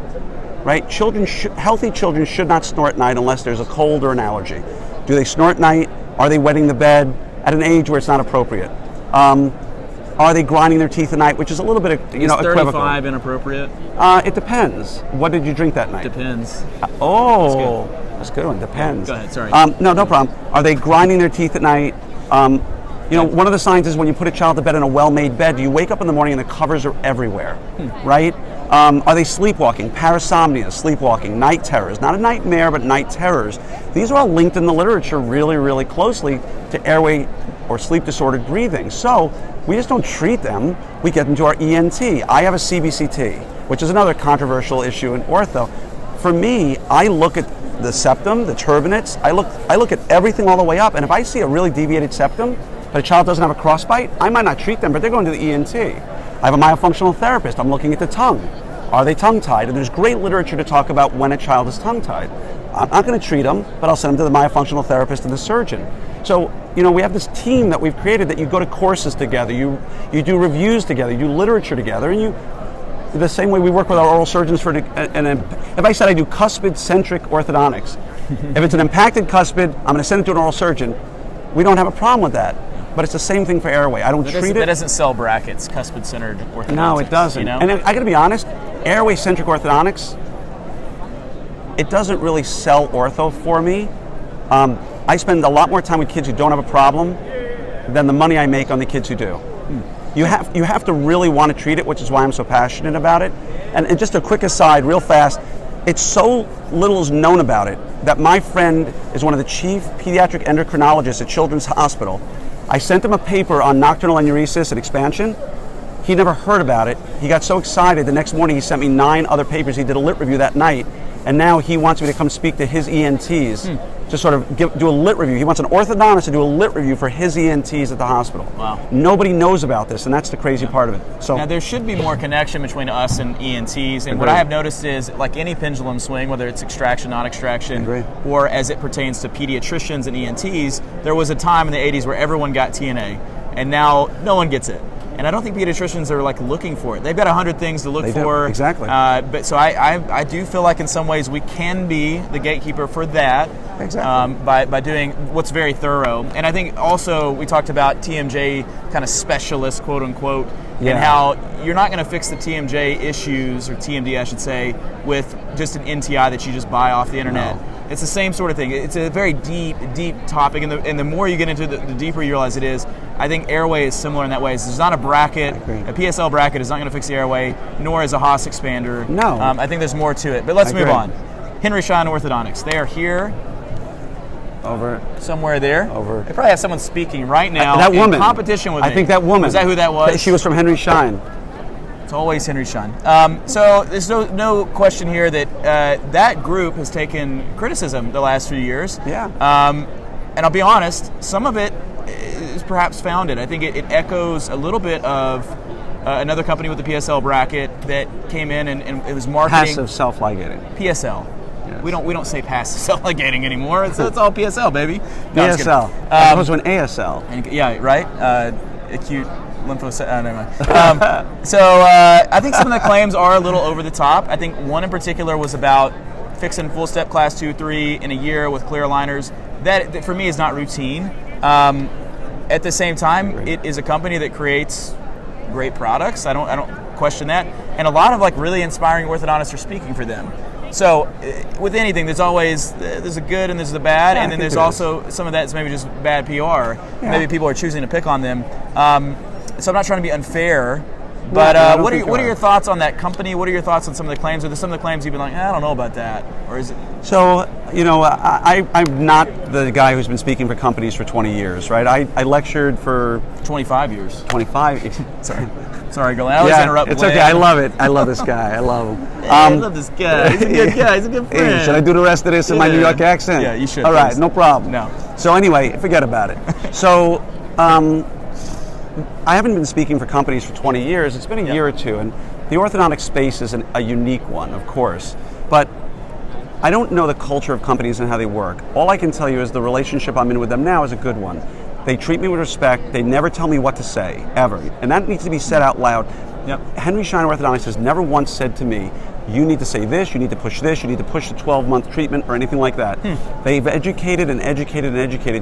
Right? Healthy children should not snore at night unless there's a cold or an allergy. Do they snore at night? Are they wetting the bed at an age where it's not appropriate? Are they grinding their teeth at night, which is a little bit of, Is 35 equivocal. Inappropriate? It depends. What did you drink that night? Depends. That's a good one. Depends. Go ahead, sorry. No problem. Are they grinding their teeth at night? One of the signs is when you put a child to bed in a well-made bed, you wake up in the morning and the covers are everywhere, right? Are they sleepwalking? Parasomnia, sleepwalking, night terrors. Not a nightmare, but night terrors. These are all linked in the literature really, really closely to airway or sleep disordered breathing. So we just don't treat them. We get them to our ENT. I have a CBCT, which is another controversial issue in ortho. For me, I look at the septum, the turbinates. I look at everything all the way up. And if I see a really deviated septum, but a child doesn't have a crossbite, I might not treat them, but they're going to the ENT. I have a myofunctional therapist. I'm looking at the tongue. Are they tongue-tied? And there's great literature to talk about when a child is tongue-tied. I'm not going to treat them, but I'll send them to the myofunctional therapist and the surgeon. So, we have this team that we've created that you go to courses together, you do reviews together, you do literature together, and the same way we work with our oral surgeons if I said I do cuspid-centric orthodontics, if it's an impacted cuspid, I'm going to send it to an oral surgeon. We don't have a problem with that. But it's the same thing for airway. I don't treat it. That doesn't sell brackets, cuspid-centered orthodontics. No, it doesn't. And I got to be honest, airway-centric orthodontics, it doesn't really sell ortho for me. I spend a lot more time with kids who don't have a problem than the money I make on the kids who do. You have to really want to treat it, which is why I'm so passionate about it. And just a quick aside, real fast, it's so little is known about it that my friend is one of the chief pediatric endocrinologists at Children's Hospital. I sent him a paper on nocturnal enuresis and expansion. He never heard about it. He got so excited, the next morning he sent me 9 other papers. He did a lit review that night, and now he wants me to come speak to his ENTs to sort of do a lit review. He wants an orthodontist to do a lit review for his ENTs at the hospital. Wow. Nobody knows about this, and that's the crazy part of it. So now there should be more connection between us and ENTs, and what I have noticed is, like any pendulum swing, whether it's extraction, non-extraction, or as it pertains to pediatricians and ENTs, there was a time in the 80s where everyone got TNA, and now no one gets it. And I don't think pediatricians are looking for it. They've got 100 things to look for. Exactly. But so I do feel like in some ways we can be the gatekeeper for that. Exactly. By doing what's very thorough. And I think also we talked about TMJ kind of specialists, quote unquote, and how you're not going to fix the TMJ issues, or TMD I should say, with just an NTI that you just buy off the internet. No. It's the same sort of thing. It's a very deep topic, and the more you get into it, the deeper you realize it is. I think airway is similar in that way. There's not a bracket. A PSL bracket is not going to fix the airway, nor is a Haas expander. No. I think there's more to it. But let's move on. Henry Schein Orthodontics. They are here. Over. Somewhere there. Over. They probably have someone speaking right now. That woman. In competition with me. I think that woman. Is that who that was? She was from Henry Schein. It's always Henry Schein. So there's no question here that that group has taken criticism the last few years. Yeah. And I'll be honest, some of it is perhaps founded. I think it echoes a little bit of another company with the PSL bracket that came in and it was marketing passive self-ligating. PSL. Yes. We don't say passive self-ligating anymore. It's all PSL, baby. No, PSL. As opposed to an ASL. Yeah, right. Acute lymphocyte. Never mind. So I think some of the claims are a little over the top. I think one in particular was about fixing full step class 2, 3 in a year with clear aligners. That for me is not routine. At the same time, it is a company that creates great products. I don't question that. And a lot of really inspiring orthodontists are speaking for them. So with anything, there's a good and there's the bad, and then there's also some of that's maybe just bad PR. Yeah. Maybe people are choosing to pick on them. So I'm not trying to be unfair, but what are your thoughts on that company? What are your thoughts on some of the claims? Or some of the claims you've been like, I don't know about that, or is it? So I'm not the guy who's been speaking for companies for 20 years, right? I lectured for 25 years. 25. Sorry, Glenn. I always interrupt. It's okay. I love it. I love this guy. I love him. I love this guy. He's a good guy. He's a good friend. Hey, should I do the rest of this in my New York accent? Yeah, you should. All right, no problem. No. So anyway, forget about it. So I haven't been speaking for companies for 20 years. It's been a year or two, and the orthodontic space is a unique one, of course. But I don't know the culture of companies and how they work. All I can tell you is the relationship I'm in with them now is a good one. They treat me with respect. They never tell me what to say, ever. And that needs to be said out loud. Yep. Henry Schein Orthodontics has never once said to me, you need to say this, you need to push this, you need to push the 12-month treatment or anything like that. They've educated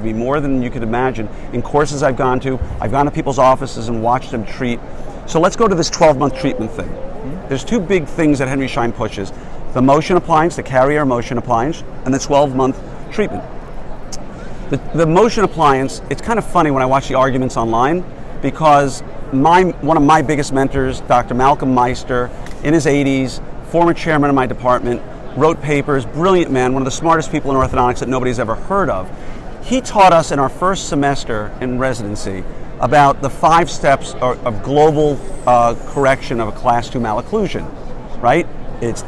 me more than you could imagine in courses I've gone to. I've gone to people's offices and watched them treat. So let's go to this 12-month treatment thing. There's two big things that Henry Schein pushes. The motion appliance, the carrier motion appliance, and the 12-month treatment. The motion appliance, it's kind of funny when I watch the arguments online because one of my biggest mentors, Dr. Malcolm Meister, in his 80s, former chairman of my department, wrote papers, brilliant man, one of the smartest people in orthodontics that nobody's ever heard of. He taught us in our first semester in residency about the 5 steps of global correction of a class 2 malocclusion, right? It's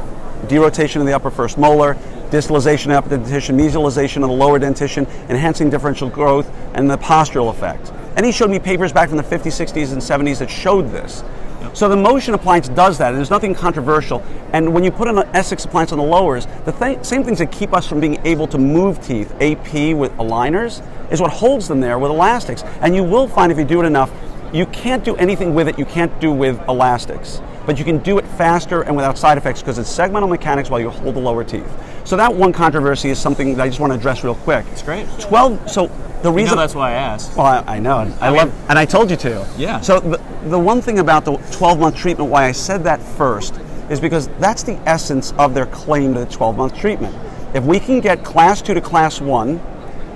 derotation of the upper first molar, distalization of the upper dentition, mesialization of the lower dentition, enhancing differential growth, and the postural effect. And he showed me papers back from the 50s, 60s, and 70s that showed this. So the motion appliance does that, and there's nothing controversial. And when you put an Essex appliance on the lowers, the same things that keep us from being able to move teeth, AP with aligners, is what holds them there with elastics. And you will find if you do it enough, you can't do anything with it you can't do with elastics. But you can do it faster and without side effects because it's segmental mechanics while you hold the lower teeth. So that one controversy is something that I just want to address real quick. It's great. 12, so the reason... that's why I asked. Well, I know. And I told you to. Yeah. So the one thing about the 12-month treatment, why I said that first, is because that's the essence of their claim to the 12-month treatment. If we can get class 2 to class 1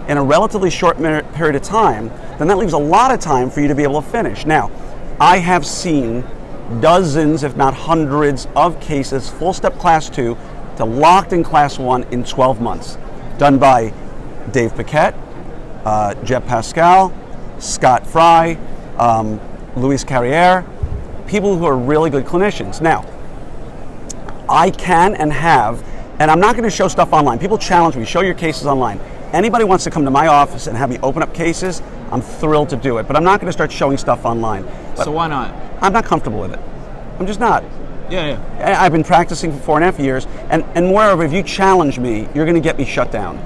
in a relatively short period of time, then that leaves a lot of time for you to be able to finish. Now, I have seen dozens, if not hundreds, of cases, full step class 2 to locked in class 1 in 12 months, done by Dave Paquette, Jeb Pascal, Scott Fry, Luis Carriere, people who are really good clinicians. Now, I can and have, and I'm not going to show stuff online. People challenge me, show your cases online. Anybody wants to come to my office and have me open up cases, I'm thrilled to do it. But I'm not going to start showing stuff online. So why not? I'm not comfortable with it. I'm just not. Yeah. I've been practicing for 4.5 years, and moreover, if you challenge me, you're going to get me shut down.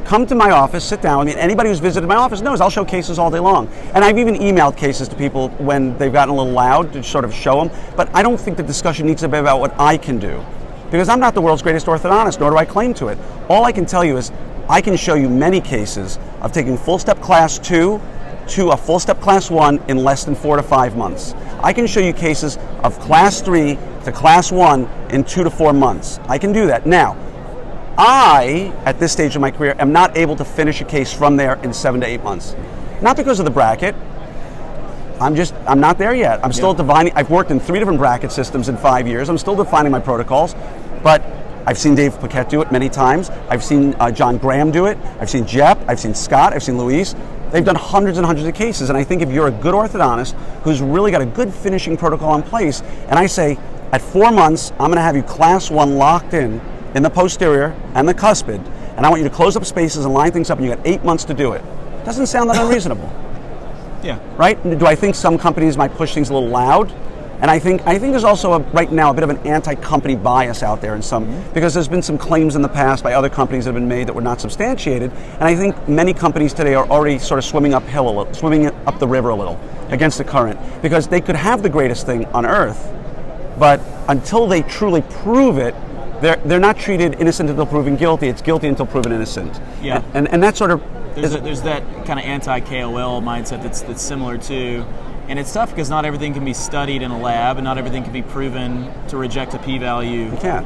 Come to my office, sit down. I mean, anybody who's visited my office knows I'll show cases all day long. And I've even emailed cases to people when they've gotten a little loud to sort of show them. But I don't think the discussion needs to be about what I can do. Because I'm not the world's greatest orthodontist, nor do I claim to it. All I can tell you is I can show you many cases of taking full step class 2 to a full step class 1 in less than 4 to 5 months. I can show you cases of class 3 to class 1 in 2 to 4 months. I can do that. Now, I, at this stage of my career, am not able to finish a case from there in 7 to 8 months. Not because of the bracket. I'm not there yet. I'm still defining. I've worked in 3 different bracket systems in 5 years. I'm still defining my protocols, but I've seen Dave Paquette do it many times. I've seen John Graham do it. I've seen Jep. I've seen Scott. I've seen Luis. They've done hundreds and hundreds of cases, and I think if you're a good orthodontist who's really got a good finishing protocol in place, and I say, at 4 months, I'm going to have you class 1 locked in the posterior and the cuspid, and I want you to close up spaces and line things up, and you got 8 months to do it. Doesn't sound that unreasonable. Yeah. Right? Do I think some companies might push things a little loud? And I think there's also right now a bit of an anti-company bias out there in some, because there's been some claims in the past by other companies that have been made that were not substantiated, and I think many companies today are already sort of swimming up the river a little against the current, because they could have the greatest thing on earth, but until they truly prove it, they're not treated innocent until proven guilty. It's guilty until proven innocent. Yeah. And that sort of there's that kind of anti-KOL mindset that's similar to. And it's tough because not everything can be studied in a lab, and not everything can be proven to reject a p-value. You can't.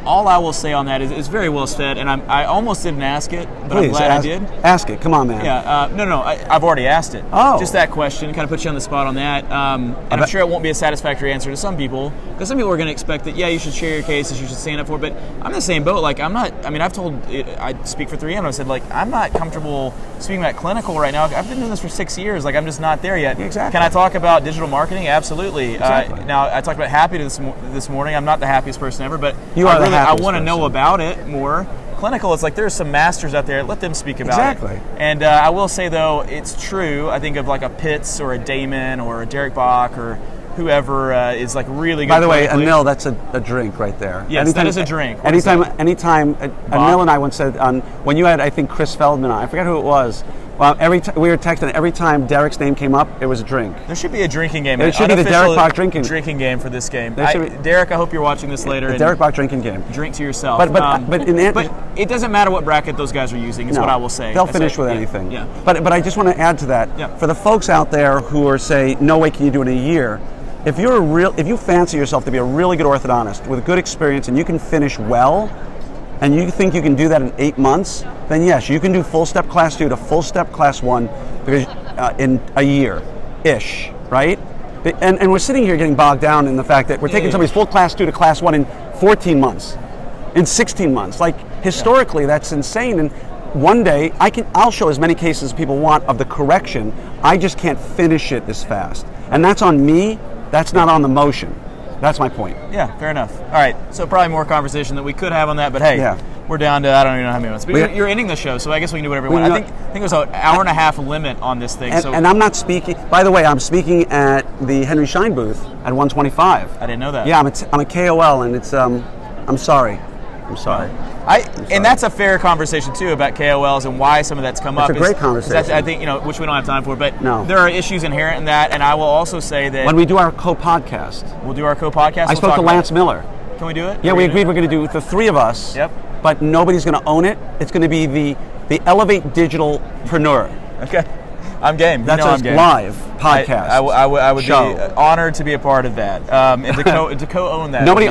All I will say on that is it's very well said, and I almost didn't ask it, but Please, I'm glad I did. Ask it. Come on, man. Yeah. No. I've already asked it. Oh. Just that question kind of puts you on the spot on that. And I'm sure it won't be a satisfactory answer to some people, because some people are going to expect that, you should share your cases, you should stand up for it. But I'm in the same boat. Like, I've told, I speak for 3M, I said, like, I'm not comfortable speaking about clinical right now. I've been doing this for 6 years. Like, I'm just not there yet. Exactly. Can I talk about digital marketing? Absolutely. Exactly. Now, I talked about happy this morning. I'm not the happiest person ever, but you are I want to person. know about it more. Clinical, it's like there's some masters out there. Let them speak about exactly. it. And I will say, though, it's true. I think of like a Pitts or a Damon or a Derek Bach or whoever is like really good. By the way, clinically. Anil, that's a drink right there. Yes, that is a drink. What anytime, Anil and I once said, when you had, I think, Chris Feldman on, I forget who it was, well, we were texting, every time Derek's name came up, it was a drink. There should be a drinking game. It should be the Derek Bach drinking game for this game. Derek, I hope you're watching this later. The Derek Bach drinking game. Drink to yourself. But it doesn't matter what bracket those guys are using, is what I will say. They'll finish with anything. Yeah. But I just want to add to that. Yeah. For the folks out there who are say, no way can you do it in a year, if you fancy yourself to be a really good orthodontist with good experience and you can finish well, and you think you can do that in 8 months, then yes, you can do full step class 2 to full step class 1 because in a year-ish, right? And we're sitting here getting bogged down in the fact that we're taking somebody's full class 2 to class 1 in 14 months, in 16 months. Like, historically, that's insane. And one day, I'll show as many cases as people want of the correction. I just can't finish it this fast. And that's on me. That's not on the motion. That's my point. Yeah, fair enough. All right, so probably more conversation that we could have on that, but hey, we're down to, I don't even know how many minutes. But you're ending the show, so I guess we can do whatever we want. I think it was an hour and a half limit on this thing. And I'm not speaking, by the way, I'm speaking at the Henry Schein booth at 125. I didn't know that. Yeah, I'm a KOL, and it's, I'm sorry. And that's a fair conversation too about KOLs and why some of that's come up. It's a great conversation. I think, which we don't have time for, but no. There are issues inherent in that, and I will also say that when we do our co-podcast, we'll do our co-podcast. I spoke to Lance Miller. Can we do it? Yeah, we agreed we're going to do the 3 of us. Yep. But nobody's going to own it. It's going to be the Elevate Digitalpreneur. Okay. I'm game. That's I'm game. Live podcast. I would show. Be honored to be a part of that, and to co-own that. Nobody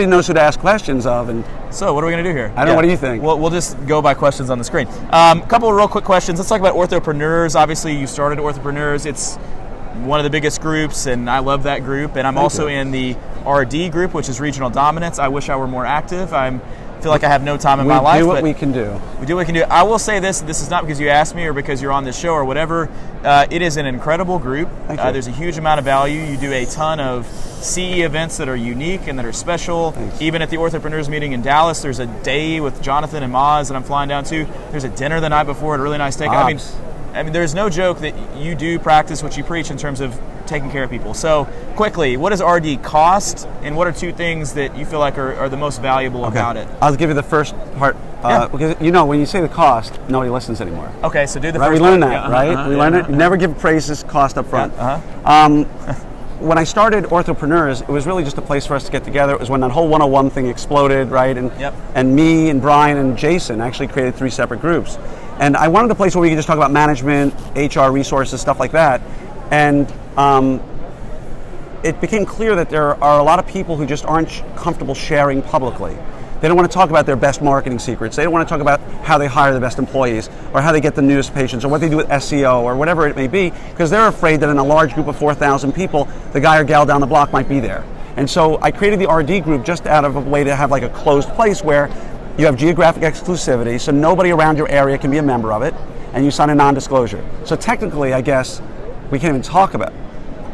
knows who to ask questions of, and so what are we going to do here? I don't know. What do you think? We'll just go by questions on the screen. Couple of real quick questions. Let's talk about Orthopreneurs. Obviously, you started Orthopreneurs. It's one of the biggest groups, and I love that group. And I'm also in the RD group, which is Regional Dominance. I wish I were more active. I feel like I have no time in my life. We do what we can do. We do what we can do. I will say this is not because you asked me or because you're on this show or whatever. It is an incredible group. There's a huge amount of value. You do a ton of CE events that are unique and that are special. Thanks. Even at the Orthopreneurs meeting in Dallas, there's a day with Jonathan and Maz that I'm flying down to. There's a dinner the night before at a really nice steakhouse. I mean, there's no joke that you do practice what you preach in terms of taking care of people. So, quickly, what does RD cost, and what are 2 things that you feel like are the most valuable about it? I'll give you the first part, because when you say the cost, nobody listens anymore. Okay, so do the first part. We learned that, right? We learned it. Never give praises cost up front. When I started Orthopreneurs, it was really just a place for us to get together. It was when that whole 101 thing exploded, right? And me and Brian and Jason actually created 3 separate groups. And I wanted a place where we could just talk about management, HR resources, stuff like that. And it became clear that there are a lot of people who just aren't comfortable sharing publicly. They don't want to talk about their best marketing secrets. They don't want to talk about how they hire the best employees or how they get the newest patients or what they do with SEO or whatever it may be, because they're afraid that in a large group of 4,000 people, the guy or gal down the block might be there. And so I created the RD group just out of a way to have like a closed place where you have geographic exclusivity, so nobody around your area can be a member of it, and you sign a non-disclosure. So technically, I guess, we can't even talk about it,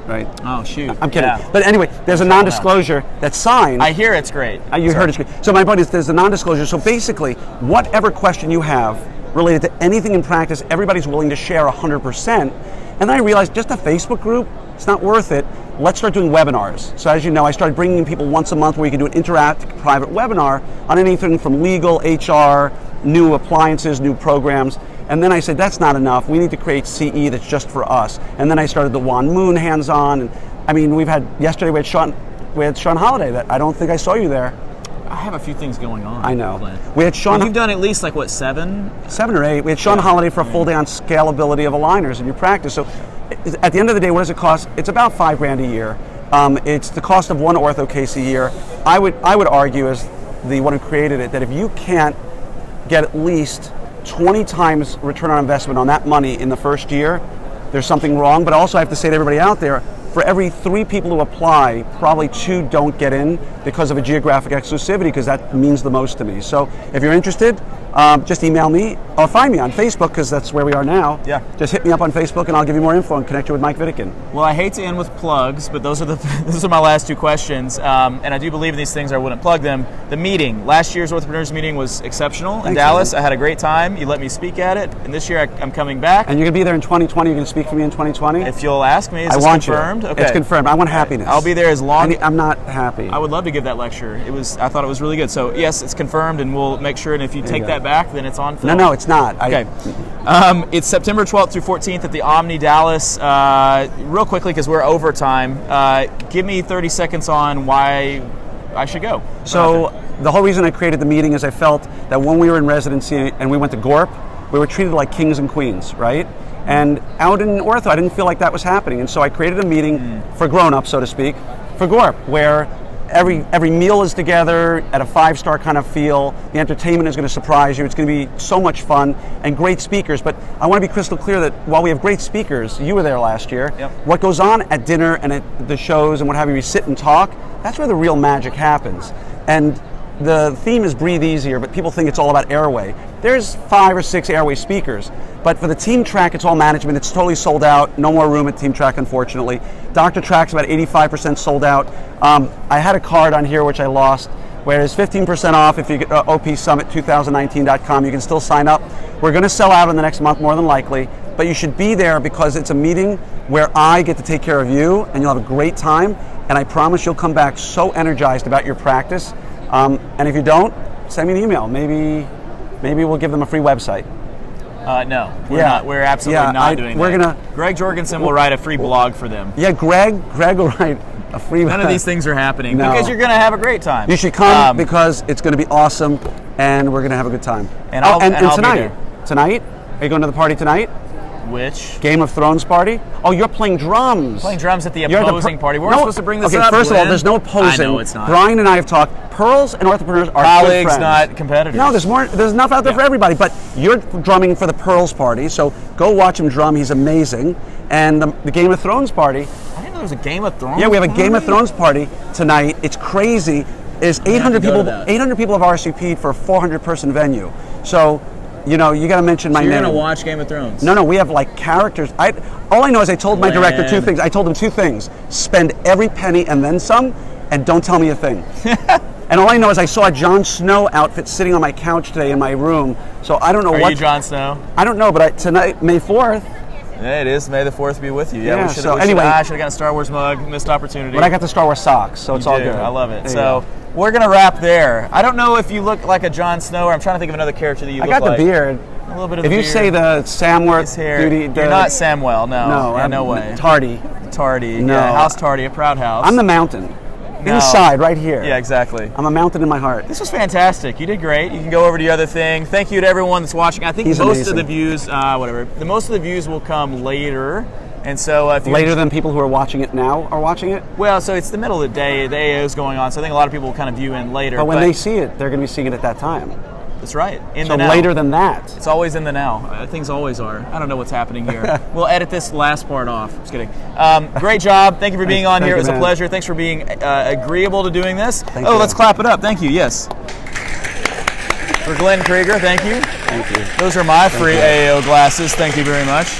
right? Oh, shoot. I'm kidding. Yeah. But anyway, there's a non-disclosure that's signed. I hear it's great. You heard it's great. So my point is there's a non-disclosure. So basically, whatever question you have related to anything in practice, everybody's willing to share 100%. And then I realized just a Facebook group, it's not worth it. Let's start doing webinars. So as you know, I started bringing in people once a month where you can do an interactive private webinar on anything from legal, HR, new appliances, new programs. And then I said, that's not enough. We need to create CE that's just for us. And then I started the Juan Moon hands-on. And I mean, yesterday we had Sean Holiday that I don't think I saw you there. I have a few things going on. I know. Glenn. We had Sean. You've done at least 7? 7 or 8. We had Sean Holiday for a full day on scalability of aligners in your practice. So at the end of the day, what does it cost? It's about $5,000 a year. It's the cost of 1 ortho case a year. I would argue, as the one who created it, that if you can't get at least 20 times return on investment on that money in the first year, there's something wrong. But also I have to say to everybody out there, for every 3 people who apply, probably 2 don't get in because of a geographic exclusivity, because that means the most to me. So if you're interested, just email me or find me on Facebook, because that's where we are now. Yeah. Just hit me up on Facebook and I'll give you more info and connect you with Mike Vitikin. Well, I hate to end with plugs, but those are my last 2 questions. And I do believe in these things, or I wouldn't plug them. The meeting, last year's Orthopreneurs meeting was exceptional in Dallas. I had a great time. You let me speak at it. And this year I'm coming back. And you're going to be there in 2020. You're going to speak for me in 2020? If you'll ask me, is this confirmed? Okay. It's confirmed. I want happiness. I'll be there as long. I'm not happy. I would love to give that lecture. I thought it was really good. So yes, it's confirmed, and we'll make sure. And if you take that back, then it's on film. No, it's not. Okay. It's September 12th through 14th at the Omni Dallas. Real quickly, because we're over time, give me 30 seconds on why I should go. So the whole reason I created the meeting is I felt that when we were in residency and we went to Gorp, we were treated like kings and queens, right? And out in ortho, I didn't feel like that was happening. And so I created a meeting for grown-ups, so to speak, for Gorp, where every meal is together at a 5-star kind of feel. The entertainment is going to surprise you. It's going to be so much fun and great speakers. But I want to be crystal clear that while we have great speakers, you were there last year, Yep. what goes on at dinner and at the shows and what have you, we sit and talk, that's where the real magic happens. And the theme is breathe easier, but people think it's all about airway. There's 5 or 6 airway speakers, but for the team track, it's all management. It's totally sold out. No more room at team track, unfortunately. Dr. Track's about 85% sold out. I had a card on here which I lost, where it's 15% off if you get opsummit2019.com. You can still sign up. We're going to sell out in the next month, more than likely, but you should be there because it's a meeting where I get to take care of you, and you'll have a great time. And I promise you'll come back so energized about your practice. And if you don't, send me an email. Maybe we'll give them a free website. No, we're not. We're absolutely not doing that. Greg Jorgensen will write a free blog for them. Yeah, Greg will write a free. None of these things are happening No. because you're going to have a great time. You should come because it's going to be awesome, and we're going to have a good time. And I'll be tonight. there. Tonight, are you going to the party tonight? Which? Game of Thrones party? Oh, you're playing drums. Playing drums at the opposing party. We're supposed to bring this up. Okay, first of all, there's no opposing. I know it's not. Brian and I have talked. Pearls and orthopreneurs are colleagues, good friends. not competitors. No, there's enough out there for everybody. But you're drumming for the Pearls party, so go watch him drum. He's amazing. And the Game of Thrones party. I didn't know there was a Game of Thrones. Yeah, we have a Game of Thrones party tonight. It's crazy. There's 800 people. 800 people have RSVP'd for a 400-person venue. So. You know, you got to mention my name. You're going to watch Game of Thrones? No, we have like characters. All I know is I told my director 2 things. I told him 2 things. Spend every penny and then some, and don't tell me a thing. And all I know is I saw a Jon Snow outfit sitting on my couch today in my room. So I don't know Are you Jon Snow? I don't know, but tonight, May 4th. Yeah, it is. May the 4th be with you. Yeah, we should have got a Star Wars mug. Missed opportunity. But I got the Star Wars socks, so it's all good. I love it. So we're going to wrap there. I don't know if you look like a Jon Snow, or I'm trying to think of another character that you look like. I got the beard. A little bit of if the you beard. say the Samworth beauty, you're not Samwell, no. No way. Tardy. No. Yeah, House Tardy, a proud house. I'm the mountain. Inside, right here. Yeah, exactly. I'm a mountain in my heart. This was fantastic. You did great. You can go over to your other thing. Thank you to everyone that's watching. I think most of the views, most of the views will come later. And so if later than people who are watching it now are watching it? Well, so it's the middle of the day. The AAO is going on, so I think a lot of people will kind of view in later. But when they see it, they're going to be seeing it at that time. That's right. So later than that. It's always in the now. Things always are. I don't know what's happening here. We'll edit this last part off. Just kidding. Great job. Thank you for being on here. It was a pleasure. Thanks for being agreeable to doing this. Let's clap it up. Thank you. Yes. For Glenn Krieger, thank you. Thank you. Those are my free AAO glasses. Thank you very much.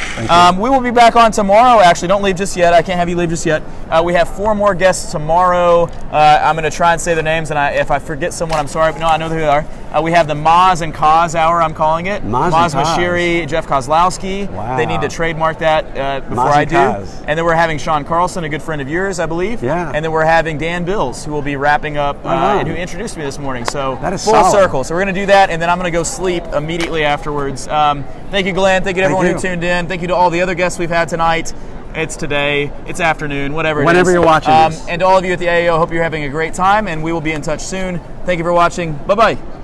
We will be back on tomorrow. Actually, don't leave just yet. I can't have you leave just yet. We have 4 more guests tomorrow. I'm going to try and say their names, and if I forget someone, I'm sorry, but no, I know who they are. We have the Maz and Kaz Hour, I'm calling it. Maz Mashiri, Jeff Kozlowski. Wow. They need to trademark that before I do. And then we're having Sean Carlson, a good friend of yours, I believe. Yeah. And then we're having Dan Bills, who will be wrapping up and who introduced me this morning. So that is full solid. circle. So we're going to do that, and then I'm going to go sleep immediately afterwards. Thank you, Glenn. Thank you to everyone who tuned in. Thank you to all the other guests we've had tonight. It's today, it's afternoon, whatever it is. Whenever you're watching this. And to all of you at the AAO, hope you're having a great time, and we will be in touch soon. Thank you for watching. Bye-bye.